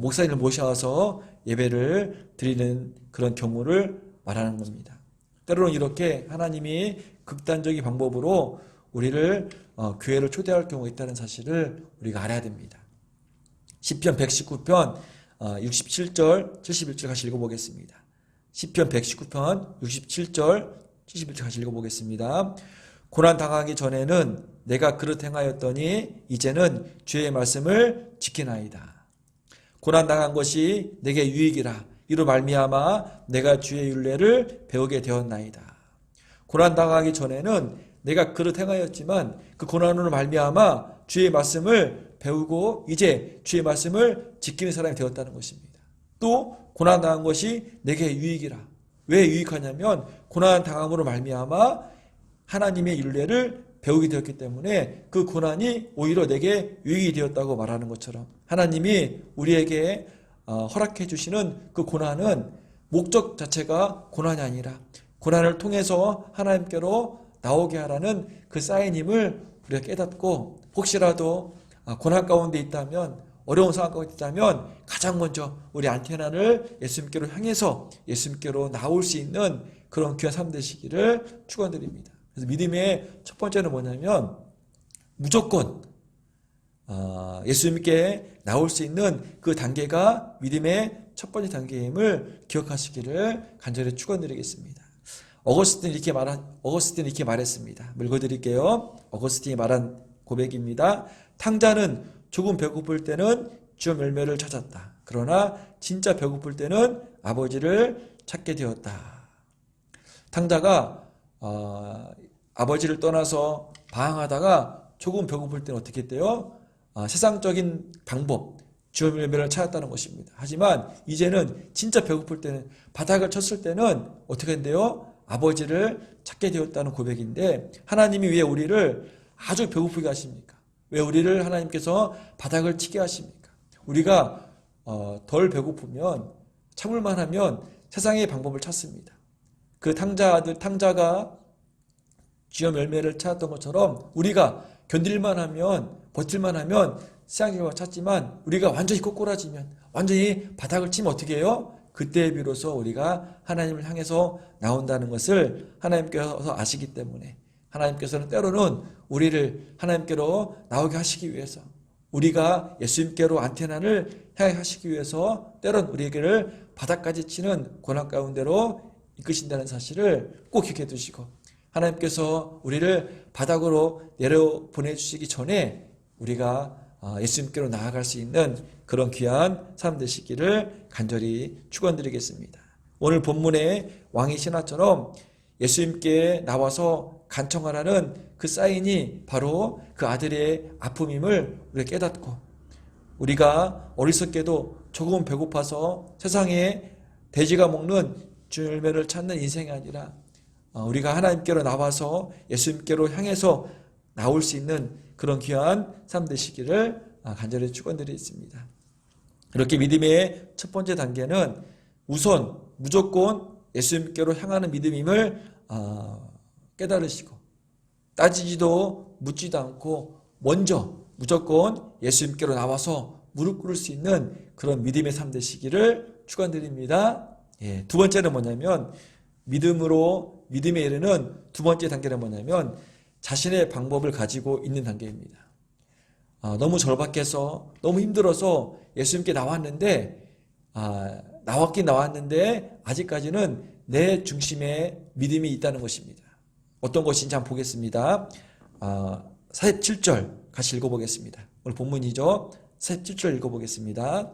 목사님을 모셔와서 예배를 드리는 그런 경우를 말하는 겁니다. 때로는 이렇게 하나님이 극단적인 방법으로 우리를 교회를 초대할 경우가 있다는 사실을 우리가 알아야 됩니다. 시편 119편 67절 71절 같이 읽어보겠습니다. 시편 119편 67절 71절 같이 읽어보겠습니다. 고난당하기 전에는 내가 그릇 행하였더니 이제는 주의 말씀을 지키나이다. 고난당한 것이 내게 유익이라. 이로 말미암아 내가 주의 율례를 배우게 되었나이다. 고난당하기 전에는 내가 그릇 행하였지만 그 고난으로 말미암아 주의 말씀을 배우고 이제 주의 말씀을 지키는 사람이 되었다는 것입니다. 또 고난당한 것이 내게 유익이라. 왜 유익하냐면 고난당함으로 말미암아 하나님의 율례를 배우게 되었기 때문에 그 고난이 오히려 내게 유익이 되었다고 말하는 것처럼 하나님이 우리에게 허락해 주시는 그 고난은 목적 자체가 고난이 아니라 고난을 통해서 하나님께로 나오게 하라는 그 사인임을 우리가 깨닫고 혹시라도 고난 가운데 있다면 어려운 상황 가운데 있다면 가장 먼저 우리 안테나를 예수님께로 향해서 예수님께로 나올 수 있는 그런 귀한 삶 되시기를 축원드립니다. 그래서 믿음의 첫 번째는 뭐냐면 무조건 예수님께 나올 수 있는 그 단계가 믿음의 첫 번째 단계임을 기억하시기를 간절히 축원드리겠습니다. 어거스틴이 이렇게 말했습니다. 읽어드릴게요. 어거스틴이 말한 고백입니다. 탕자는 조금 배고플 때는 주의 열매를 찾았다. 그러나 진짜 배고플 때는 아버지를 찾게 되었다. 탕자가 아버지를 떠나서 방황하다가 조금 배고플 때는 어떻게 했대요? 세상적인 방법, 주의 열매를 찾았다는 것입니다. 하지만 이제는 진짜 배고플 때는 바닥을 쳤을 때는 어떻게 한대요? 아버지를 찾게 되었다는 고백인데 하나님이 왜 우리를 아주 배고프게 하십니까? 왜 우리를 하나님께서 바닥을 치게 하십니까? 우리가 덜 배고프면 참을만 하면 세상의 방법을 찾습니다. 그 탕자가 주의 열매를 찾았던 것처럼 우리가 견딜만 하면 버틸만 하면 세상의 방법을 찾지만 우리가 완전히 꼬꾸라지면 완전히 바닥을 치면 어떻게 해요? 그때 비로소 우리가 하나님을 향해서 나온다는 것을 하나님께서 아시기 때문에 하나님께서는 때로는 우리를 하나님께로 나오게 하시기 위해서 우리가 예수님께로 안테나를 향해 하시기 위해서 때로는 우리에게를 바닥까지 치는 고난 가운데로 이끄신다는 사실을 꼭 기억해 두시고 하나님께서 우리를 바닥으로 내려 보내주시기 전에 우리가 예수님께로 나아갈 수 있는 그런 귀한 삶 되시기를 간절히 축원드리겠습니다. 오늘 본문의 왕의 신하처럼 예수님께 나와서 간청하라는 그 사인이 바로 그 아들의 아픔임을 우리가 깨닫고 우리가 어리석게도 조금 배고파서 세상에 돼지가 먹는 주의 열매를 찾는 인생이 아니라 우리가 하나님께로 나와서 예수님께로 향해서 나올 수 있는 그런 귀한 삶 되시기를 간절히 축원드리겠습니다. 이렇게 믿음의 첫 번째 단계는 우선 무조건 예수님께로 향하는 믿음임을 깨달으시고 따지지도 묻지도 않고 먼저 무조건 예수님께로 나와서 무릎 꿇을 수 있는 그런 믿음의 삶 되시기를 축원드립니다. 두 번째는 뭐냐면 믿음에 이르는 두 번째 단계는 뭐냐면 자신의 방법을 가지고 있는 단계입니다. 너무 절박해서 너무 힘들어서 예수님께 나왔는데 나왔는데 아직까지는 내 중심에 믿음이 있다는 것입니다. 어떤 것인지 한번 보겠습니다. 47절 같이 읽어보겠습니다. 오늘 본문이죠. 17절 읽어보겠습니다.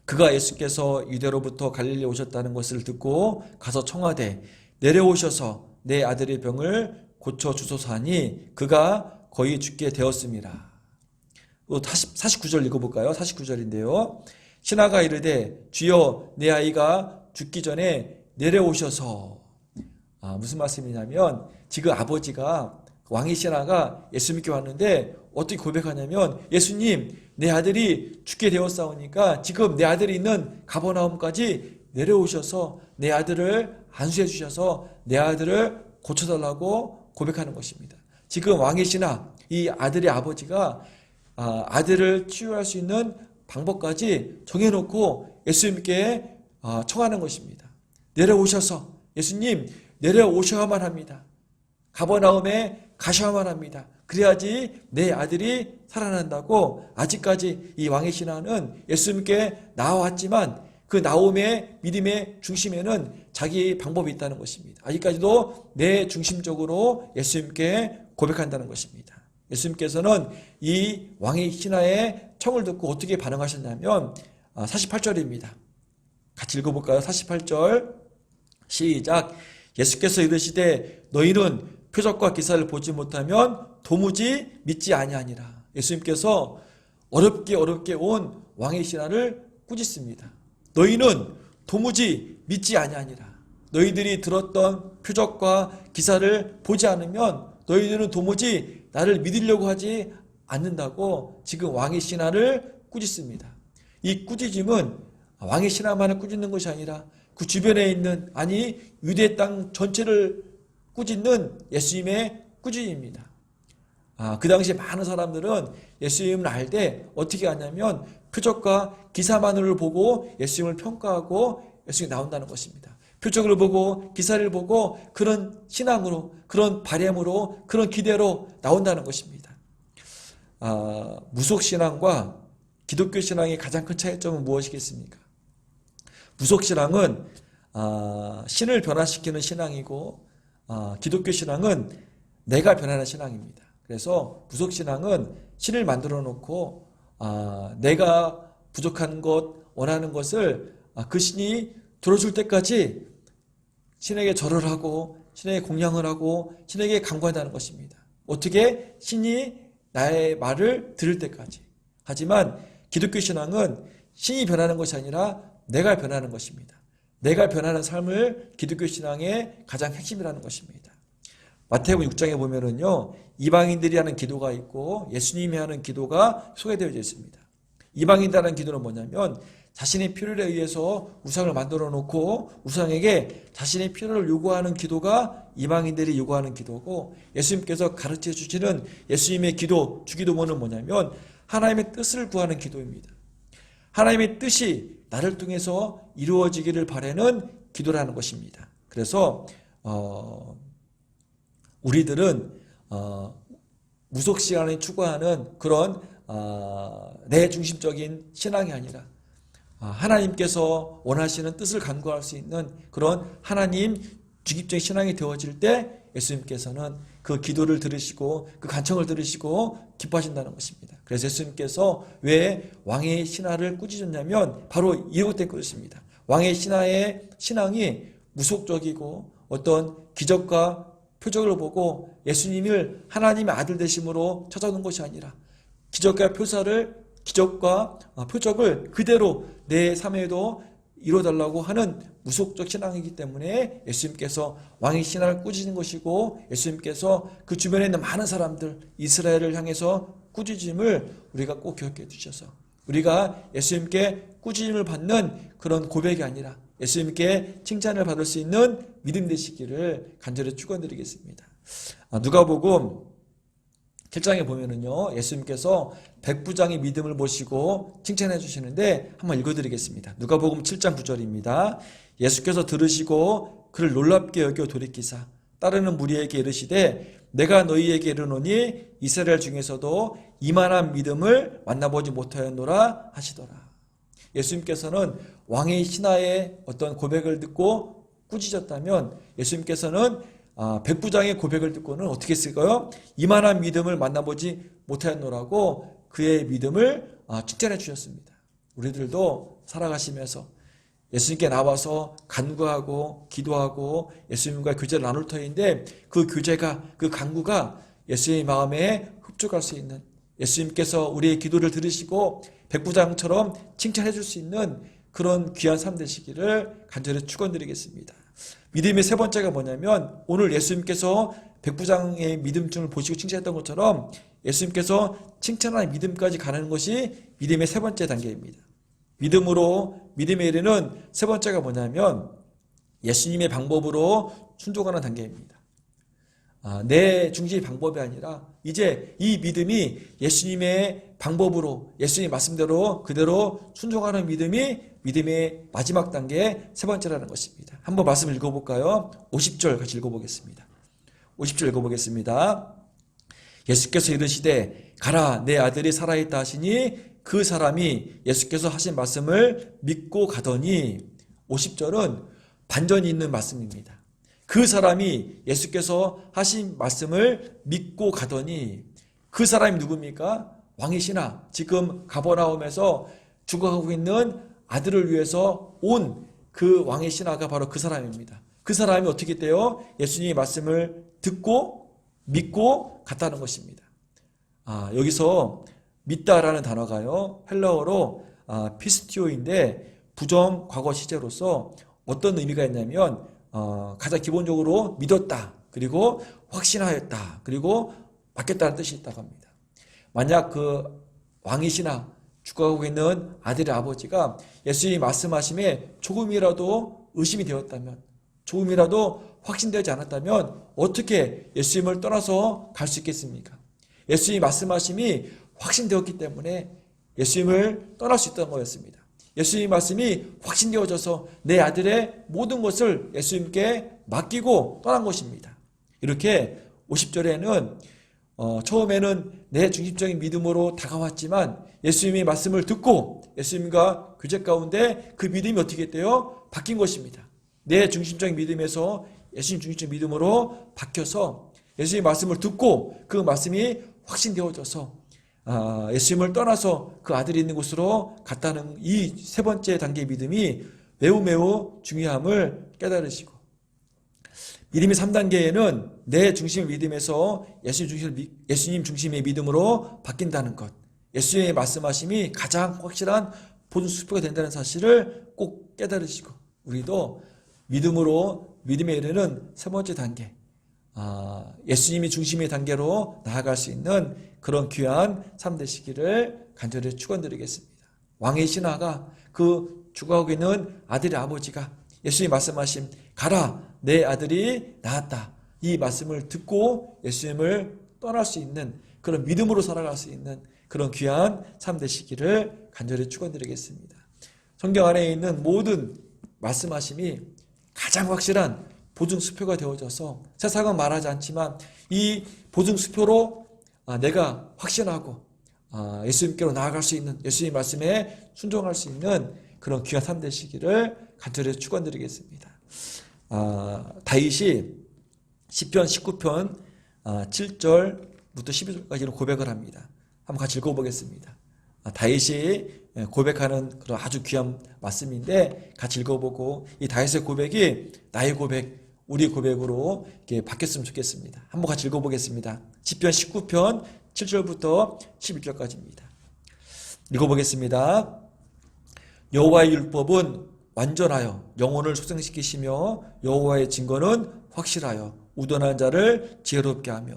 그가 예수께서 유대로부터 갈릴리에 오셨다는 것을 듣고 가서 청하되 내려오셔서 내 아들의 병을 고쳐주소서 하니 그가 거의 죽게 되었습니다. 49절 읽어볼까요? 49절인데요. 신하가 이르되 주여 내 아이가 죽기 전에 내려오셔서. 무슨 말씀이냐면 지금 아버지가 왕의 신하가 예수 믿게 왔는데 어떻게 고백하냐면 예수님 내 아들이 죽게 되었사오니까 지금 내 아들이 있는 가버나움까지 내려오셔서 내 아들을 안수해 주셔서 내 아들을 고쳐달라고 고백하는 것입니다. 지금 왕의 신하 이 아들의 아버지가 아들을 치유할 수 있는 방법까지 정해놓고 예수님께 청하는 것입니다. 내려오셔서 예수님 내려오셔야만 합니다. 가버나움에 가셔야만 합니다. 그래야지 내 아들이 살아난다고 아직까지 이 왕의 신하는 예수님께 나와왔지만 그 나옴의 믿음의 중심에는 자기 방법이 있다는 것입니다. 아직까지도 내 중심적으로 예수님께 고백한다는 것입니다. 예수님께서는 이 왕의 신하의 청을 듣고 어떻게 반응하셨냐면 48절입니다. 같이 읽어볼까요? 48절 시작. 예수께서 이르시되 너희는 표적과 기사를 보지 못하면 도무지 믿지 아니하니라. 예수님께서 어렵게 온 왕의 신하를 꾸짖습니다. 너희는 도무지 믿지 아니하니라. 너희들이 들었던 표적과 기사를 보지 않으면 너희들은 도무지 나를 믿으려고 하지 않는다고 지금 왕의 신하를 꾸짖습니다. 이 꾸짖음은 왕의 신하만을 꾸짖는 것이 아니라 그 주변에 있는 유대 땅 전체를 꾸짖는 예수님의 꾸짖음입니다. 그 당시에 많은 사람들은 예수님을 알 때 어떻게 하냐면 표적과 기사만을 보고 예수님을 평가하고 예수님이 나온다는 것입니다. 표적을 보고 기사를 보고 그런 신앙으로 그런 바램으로 그런 기대로 나온다는 것입니다. 무속신앙과 기독교 신앙의 가장 큰 차이점은 무엇이겠습니까? 무속신앙은 신을 변화시키는 신앙이고 기독교 신앙은 내가 변하는 신앙입니다. 그래서 무속신앙은 신을 만들어 놓고 내가 부족한 것, 원하는 것을 그 신이 들어줄 때까지 신에게 절을 하고 신에게 공양을 하고 신에게 간구한다는 것입니다. 어떻게? 신이 나의 말을 들을 때까지. 하지만 기독교 신앙은 신이 변하는 것이 아니라 내가 변하는 것입니다. 내가 변하는 삶을 기독교 신앙의 가장 핵심이라는 것입니다. 마태복음 6장에 보면은요, 이방인들이 하는 기도가 있고 예수님이 하는 기도가 소개되어 있습니다. 이방인들 하는 기도는 뭐냐면 자신의 필요에 의해서 우상을 만들어 놓고 우상에게 자신의 필요를 요구하는 기도가 이방인들이 요구하는 기도고, 예수님께서 가르쳐 주시는 예수님의 기도, 주기도문은 뭐냐면 하나님의 뜻을 구하는 기도입니다. 하나님의 뜻이 나를 통해서 이루어지기를 바라는 기도라는 것입니다. 그래서 우리들은 무속신앙이 추구하는 그런 내 중심적인 신앙이 아니라 하나님께서 원하시는 뜻을 간구할 수 있는 그런 하나님 중립적인 신앙이 되어질 때 예수님께서는 그 기도를 들으시고 그 간청을 들으시고 기뻐하신다는 것입니다. 그래서 예수님께서 왜 왕의 신하를 꾸짖었냐면 바로 이것 때문에 꾸짖습니다. 왕의 신하의 신앙이 무속적이고 어떤 기적과 표적을 보고 예수님을 하나님의 아들 되심으로 찾아오는 것이 아니라 기적과 표적을 그대로 내 삶에도 이루어달라고 하는 무속적 신앙이기 때문에 예수님께서 왕의 신하를 꾸짖는 것이고, 예수님께서 그 주변에 있는 많은 사람들 이스라엘을 향해서 꾸짖음을 우리가 꼭 기억해 주셔서 우리가 예수님께 꾸짖음을 받는 그런 고백이 아니라 예수님께 칭찬을 받을 수 있는 믿음 되시기를 간절히 축원드리겠습니다. 누가복음 7장에 보면은요, 예수님께서 백부장의 믿음을 보시고 칭찬해 주시는데 한번 읽어드리겠습니다. 누가복음 7장 9절입니다. 예수께서 들으시고 그를 놀랍게 여겨 돌이키사 따르는 무리에게 이르시되 내가 너희에게 이르노니 이스라엘 중에서도 이만한 믿음을 만나보지 못하였노라 하시더라. 예수님께서는 왕의 신하의 어떤 고백을 듣고 꾸짖었다면 예수님께서는 백부장의 고백을 듣고는 어떻게 했을까요? 이만한 믿음을 만나보지 못하였노라고 그의 믿음을 칭찬해 주셨습니다. 우리들도 살아가시면서 예수님께 나와서 간구하고 기도하고 예수님과 교제를 나눌 터인데 그 교제가, 그 간구가 예수님의 마음에 흡족할 수 있는, 예수님께서 우리의 기도를 들으시고 백부장처럼 칭찬해 줄 수 있는 그런 귀한 삶 되시기를 간절히 축원드리겠습니다. 믿음의 세 번째가 뭐냐면, 오늘 예수님께서 백부장의 믿음증을 보시고 칭찬했던 것처럼 예수님께서 칭찬하는 믿음까지 가는 것이 믿음의 세 번째 단계입니다. 믿음으로, 믿음에 이르는 세 번째가 뭐냐면 예수님의 방법으로 순종하는 단계입니다. 내 중심의 방법이 아니라 이제 이 믿음이 예수님의 방법으로, 예수님 말씀대로 그대로 순종하는 믿음이 믿음의 마지막 단계 세 번째라는 것입니다. 한번 말씀을 읽어볼까요? 50절 같이 읽어보겠습니다. 50절 읽어보겠습니다. 예수께서 이르시되 가라, 내 아들이 살아있다 하시니 그 사람이 예수께서 하신 말씀을 믿고 가더니, 50절은 반전이 있는 말씀입니다. 그 사람이 예수께서 하신 말씀을 믿고 가더니, 그 사람이 누굽니까? 왕이시나, 지금 가버나움에서 죽어가고 있는 아들을 위해서 온 그 왕의 신하가 바로 그 사람입니다. 그 사람이 어떻게 돼요? 예수님의 말씀을 듣고 믿고 갔다는 것입니다. 여기서 믿다라는 단어가요, 헬라어로 피스티오인데 부정 과거 시제로서 어떤 의미가 있냐면 가장 기본적으로 믿었다, 그리고 확신하였다, 그리고 맡겼다는 뜻이 있다고 합니다. 만약 그 왕이시나 죽어가고 있는 아들의 아버지가 예수님이 말씀하심에 조금이라도 의심이 되었다면, 조금이라도 확신되지 않았다면 어떻게 예수님을 떠나서 갈 수 있겠습니까? 예수님이 말씀하심이 확신되었기 때문에 예수님을 떠날 수 있다는 거였습니다. 예수님 말씀이 확신되어져서 내 아들의 모든 것을 예수님께 맡기고 떠난 것입니다. 이렇게 50절에는 처음에는 내 중심적인 믿음으로 다가왔지만 예수님의 말씀을 듣고 예수님과 교제 가운데 그 믿음이 어떻게 돼요? 바뀐 것입니다. 내 중심적인 믿음에서 예수님 중심적 믿음으로 바뀌어서 예수님의 말씀을 듣고 그 말씀이 확신되어져서 예수님을 떠나서 그 아들이 있는 곳으로 갔다는 이 세 번째 단계의 믿음이 매우 중요함을 깨달으시고, 믿음의 3단계에는 내 중심의 믿음에서 예수님 중심의 믿음으로 바뀐다는 것, 예수님의 말씀하심이 가장 확실한 보증수표가 된다는 사실을 꼭 깨달으시고, 우리도 믿음으로 믿음에 이르는 세 번째 단계, 예수님이 중심의 단계로 나아갈 수 있는 그런 귀한 삶 되시기를 간절히 축원드리겠습니다. 왕의 신하가, 그 죽어가고 있는 아들의 아버지가 예수님이 말씀하신 가라, 내 아들이 나았다, 이 말씀을 듣고 예수님을 떠날 수 있는 그런 믿음으로 살아갈 수 있는 그런 귀한 삶 되시기를 간절히 축원드리겠습니다. 성경 안에 있는 모든 말씀하심이 가장 확실한 보증수표가 되어져서 세상은 말하지 않지만 이 보증수표로 내가 확신하고 예수님께로 나아갈 수 있는, 예수님 말씀에 순종할 수 있는 그런 귀한 삶 되시기를 간절히 축원드리겠습니다. 다윗이 시편 19편 7절부터 12절까지는 고백을 합니다. 한번 같이 읽어보겠습니다. 다윗이 고백하는 그런 아주 귀한 말씀인데 같이 읽어보고 이 다윗의 고백이 나의 고백, 우리 고백으로 이렇게 바뀌었으면 좋겠습니다. 한번 같이 읽어보겠습니다. 시편 19편 7절부터 11절까지입니다. 읽어보겠습니다. 여호와의 율법은 완전하여 영혼을 소생시키시며 여호와의 증거는 확실하여 우둔한 자를 지혜롭게 하며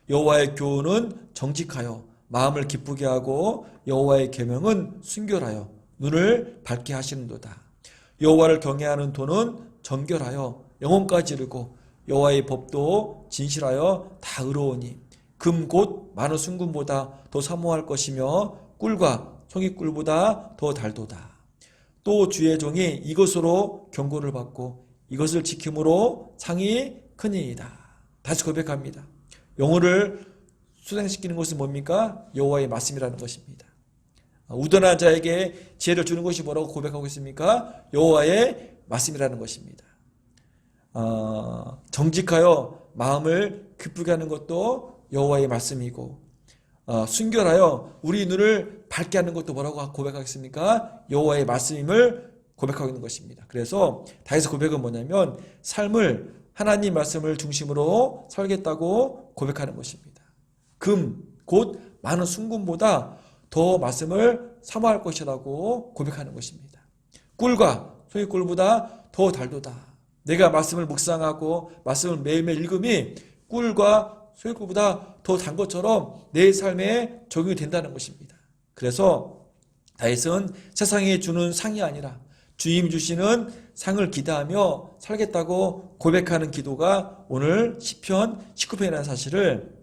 여호와의 교훈은 정직하여 마음을 기쁘게 하고 여호와의 계명은 순결하여 눈을 밝게 하시는도다. 여호와를 경외하는 도는 정결하여 영혼까지 이르고 여호와의 법도 진실하여 다 의로우니 금 곧 많은 순금보다 더 사모할 것이며 꿀과 송이꿀보다 더 달도다. 또 주의 종이 이것으로 경고를 받고 이것을 지킴으로 상이 크니이다. 다시 고백합니다. 영혼을 수생시키는 것은 뭡니까? 여호와의 말씀이라는 것입니다. 우둔한 자에게 지혜를 주는 것이 뭐라고 고백하고 있습니까? 여호와의 말씀이라는 것입니다. 정직하여 마음을 기쁘게 하는 것도 여호와의 말씀이고 순결하여 우리 눈을 밝게 하는 것도 뭐라고 고백하겠습니까? 여호와의 말씀임을 고백하고 있는 것입니다. 그래서 다윗의 고백은 뭐냐면 삶을 하나님 말씀을 중심으로 살겠다고 고백하는 것입니다. 금, 곧 많은 순금보다 더 말씀을 사모할 것이라고 고백하는 것입니다. 꿀과 소금꿀보다 더 달도다. 내가 말씀을 묵상하고 말씀을 매일매일 읽음이 꿀과 소금꿀보다 더 단 것처럼 내 삶에 적용이 된다는 것입니다. 그래서 다윗은 세상에 주는 상이 아니라 주님이 주시는 상을 기대하며 살겠다고 고백하는 기도가 오늘 시편 19편이라는 사실을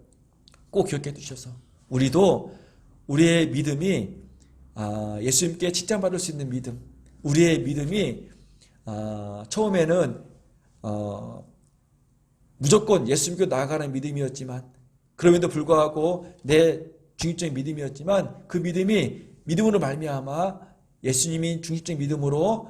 꼭 기억해 두셔서 우리도 우리의 믿음이 예수님께 칭찬받을 수 있는 믿음, 우리의 믿음이 처음에는 무조건 예수님께 나아가는 믿음이었지만 그럼에도 불구하고 내 중립적인 믿음이었지만 그 믿음이 믿음으로 말미암아 예수님이 중립적인 믿음으로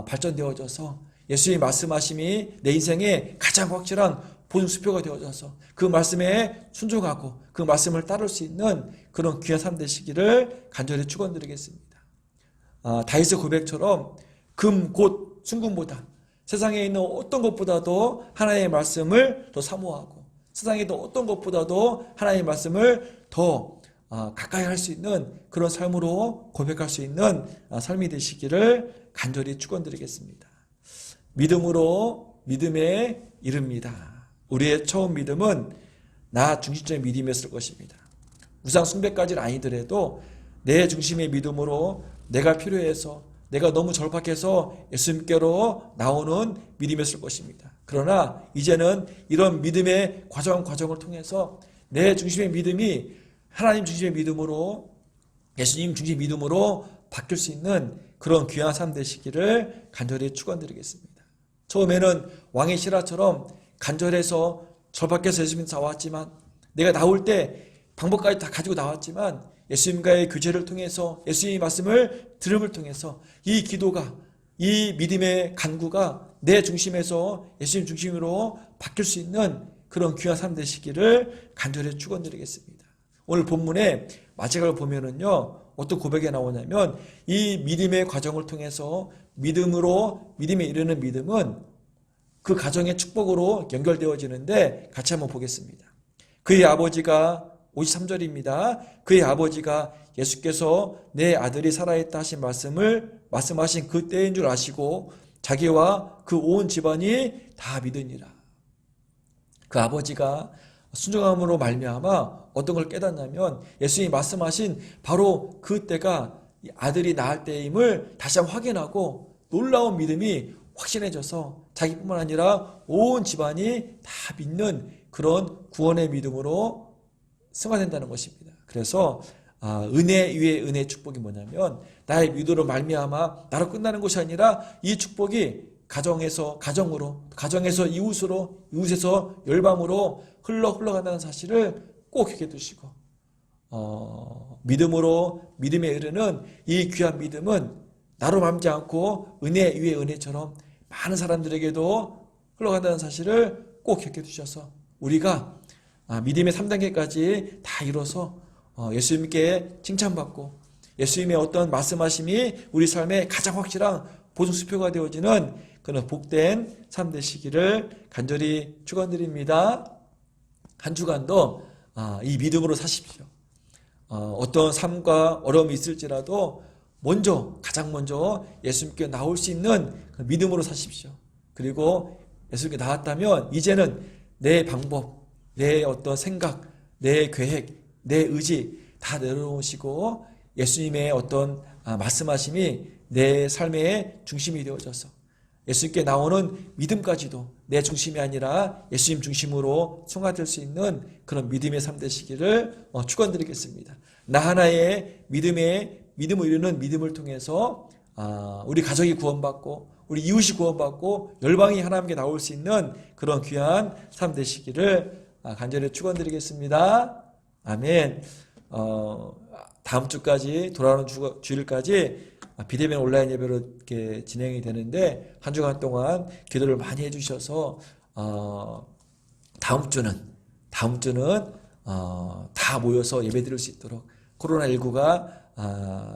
발전되어져서 예수님이 말씀하심이 내 인생의 가장 확실한 보증수표가 되어져서 그 말씀에 순종하고 그 말씀을 따를 수 있는 그런 귀한 삶 되시기를 간절히 축원드리겠습니다. 다윗의 고백처럼 금 곧 순금보다 세상에 있는 어떤 것보다도 하나님의 말씀을 더 사모하고 세상에 있는 어떤 것보다도 하나님의 말씀을 더 가까이 할 수 있는 그런 삶으로 고백할 수 있는 삶이 되시기를 간절히 축원드리겠습니다. 믿음으로 믿음에 이릅니다. 우리의 처음 믿음은 나 중심적인 믿음이었을 것입니다. 우상 숭배까지는 아니더라도 내 중심의 믿음으로 내가 필요해서 내가 너무 절박해서 예수님께로 나오는 믿음이었을 것입니다. 그러나 이제는 이런 믿음의 과정을 통해서 내 중심의 믿음이 하나님 중심의 믿음으로 예수님 중심의 믿음으로 바뀔 수 있는 그런 귀한 삶 되시기를 간절히 축원드리겠습니다. 처음에는 왕의 시라처럼 간절해서 절박해서 예수님 나왔지만 내가 나올 때 방법까지 다 가지고 나왔지만 예수님과의 교제를 통해서 예수님의 말씀을 들음을 통해서 이 기도가 이 믿음의 간구가 내 중심에서 예수님 중심으로 바뀔 수 있는 그런 귀한 삶 되시기를 간절히 축원드리겠습니다. 오늘 본문의 마지막을 보면은요 어떤 고백이 나오냐면 이 믿음의 과정을 통해서 믿음에 이르는 믿음은 그 가정의 축복으로 연결되어지는데 같이 한번 보겠습니다. 그의 아버지가 53절입니다. 그의 아버지가 예수께서 내 아들이 살아있다 하신 말씀하신 그 때인 줄 아시고 자기와 그 온 집안이 다 믿으니라. 그 아버지가 순종함으로 말미암아 어떤 걸 깨닫냐면 예수님이 말씀하신 바로 그 때가 아들이 낳을 때임을 다시 한번 확인하고 놀라운 믿음이 확신해져서 자기뿐만 아니라 온 집안이 다 믿는 그런 구원의 믿음으로 승화된다는 것입니다. 그래서 은혜 위에 은혜의 축복이 뭐냐면 나의 믿음으로 말미암아 나로 끝나는 것이 아니라 이 축복이 가정에서 이웃으로 이웃에서 열방으로 흘러간다는 사실을 꼭 기억해 두시고 믿음에 이르는 이 귀한 믿음은 나로 맘지 않고 은혜 위에 은혜처럼 많은 사람들에게도 흘러간다는 사실을 꼭 기억해 두셔서 우리가 믿음의 3단계까지 다 이뤄서 예수님께 칭찬받고 예수님의 어떤 말씀하심이 우리 삶의 가장 확실한 보증수표가 되어지는 그런 복된 삶 되시기를 간절히 축원드립니다. 한 주간도 이 믿음으로 사십시오. 어떤 삶과 어려움이 있을지라도 가장 먼저 예수님께 나올 수 있는 그 믿음으로 사십시오. 그리고 예수님께 나왔다면 이제는 내 방법, 내 어떤 생각, 내 계획, 내 의지 다 내려놓으시고 예수님의 어떤 말씀하심이 내 삶의 중심이 되어져서 예수님께 나오는 믿음까지도 내 중심이 아니라 예수님 중심으로 승화될 수 있는 그런 믿음의 삶 되시기를 축원드리겠습니다. 나 하나의 믿음을 이루는 믿음을 통해서 우리 가족이 구원받고 우리 이웃이 구원받고 열방이 하나님께 나올 수 있는 그런 귀한 삶 되시기를 간절히 축원드리겠습니다. 아멘. 다음 주까지 돌아오는 주일까지 비대면 온라인 예배로 이렇게 진행이 되는데 한 주간 동안 기도를 많이 해주셔서 다음 주는 다 모여서 예배드릴 수 있도록 코로나19가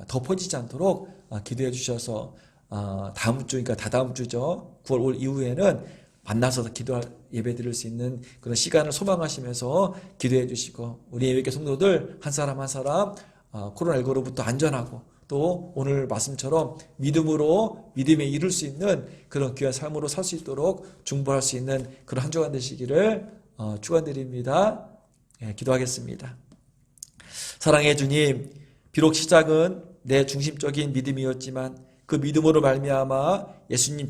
더 퍼지지 않도록 기도해 주셔서 다음 주, 그러니까 다다음 주죠. 9월 올 이후에는 만나서 예배드릴 수 있는 그런 시간을 소망하시면서 기도해 주시고, 우리 예배교 성도들 한 사람 한 사람 코로나19로부터 안전하고, 또 오늘 말씀처럼 믿음에 이룰 수 있는 그런 귀한 삶으로 살 수 있도록 중보할 수 있는 그런 한 주간 되시기를 축원드립니다. 기도하겠습니다. 사랑의 주님, 비록 시작은 내 중심적인 믿음이었지만 그 믿음으로 말미암아 예수님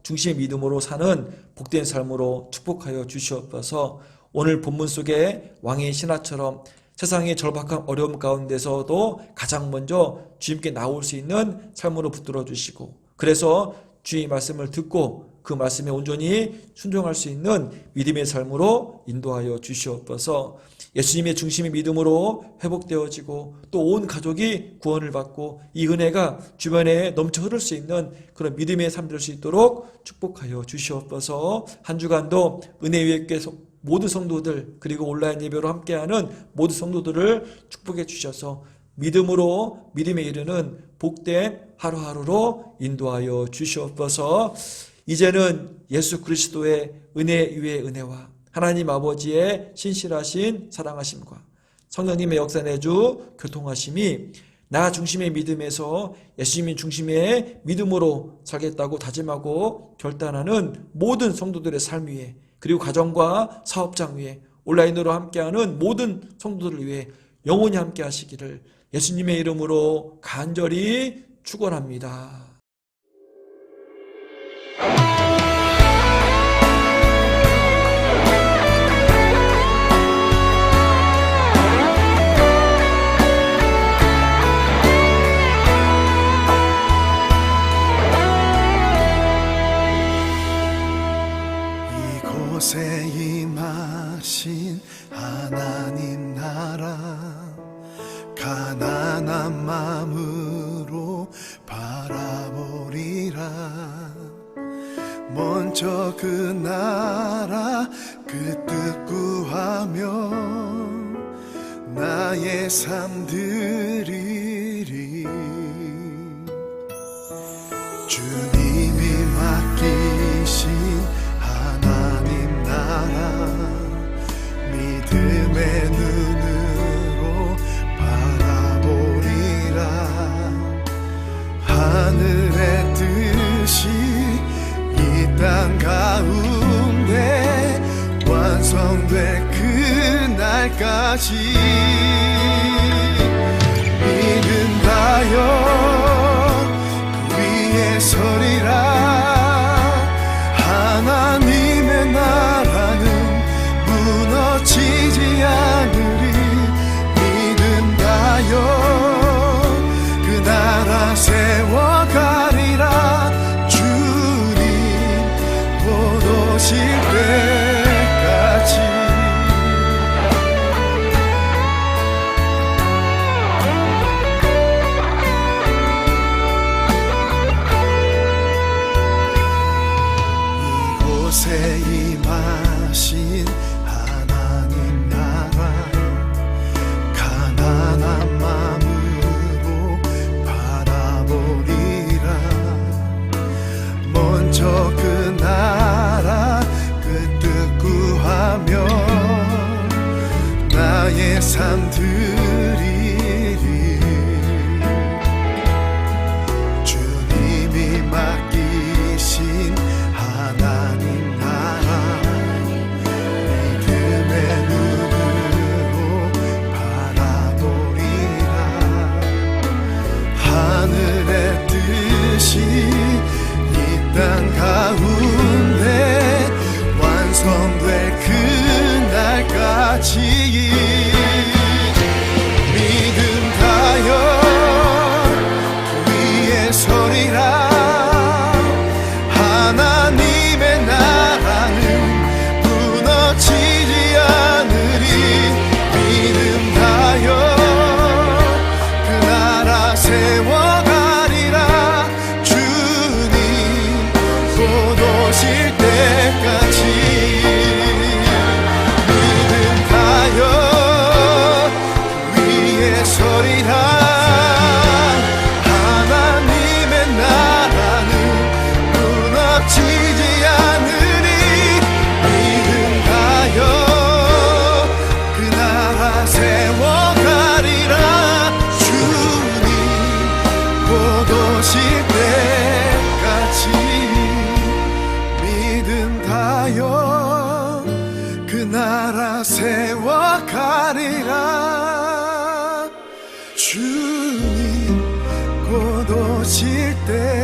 중심의 믿음으로 사는 복된 삶으로 축복하여 주시옵소서. 오늘 본문 속에 왕의 신하처럼 세상의 절박한 어려움 가운데서도 가장 먼저 주님께 나올 수 있는 삶으로 붙들어 주시고, 그래서 주의 말씀을 듣고 그 말씀에 온전히 순종할 수 있는 믿음의 삶으로 인도하여 주시옵소서. 예수님의 중심의 믿음으로 회복되어지고 또 온 가족이 구원을 받고 이 은혜가 주변에 넘쳐 흐를 수 있는 그런 믿음의 삶 될 수 있도록 축복하여 주시옵소서. 한 주간도 은혜 위에 모든 성도들, 그리고 온라인 예배로 함께하는 모든 성도들을 축복해 주셔서 믿음에 이르는 복된 하루하루로 인도하여 주시옵소서. 이제는 예수 그리스도의 은혜 위에 은혜와 하나님 아버지의 신실하신 사랑하심과 성령님의 역사 내주 교통하심이 나 중심의 믿음에서 예수님 중심의 믿음으로 살겠다고 다짐하고 결단하는 모든 성도들의 삶 위에, 그리고 가정과 사업장 위에, 온라인으로 함께하는 모든 성도들을 위해 영원히 함께 하시기를 예수님의 이름으로 간절히 축원합니다. 이곳에 임하신 하나님 나라, 가난한 마음으로 바라보리라. 먼저 그 나라 그 뜻 구하며 나의 삶 드리리. 주님이 맡기신 하나님 나라, 믿음의 눈으로 바라보리라. 하늘의 뜻이 이 땅 가운데 완성될 그날까지 믿는다여 그 위에 서리라. 하나님의 나라는 무너지지 않으리. 믿는다요 그 나라 세워가리라. 주님 곧 오실 때까지. 이곳에 임하신 하나님 나라, 가난한 마음으로 바라보리라. 먼저 그 나라 그 뜻 구하며 나의 삶 드리리. 주님이 맡기신 하나님 나라, 믿음의 눈으로 바라보리라. 하늘의 뜻이 이 땅 가운데 완성될 그날까지 내가 세워가리라 주님 곧 오실 때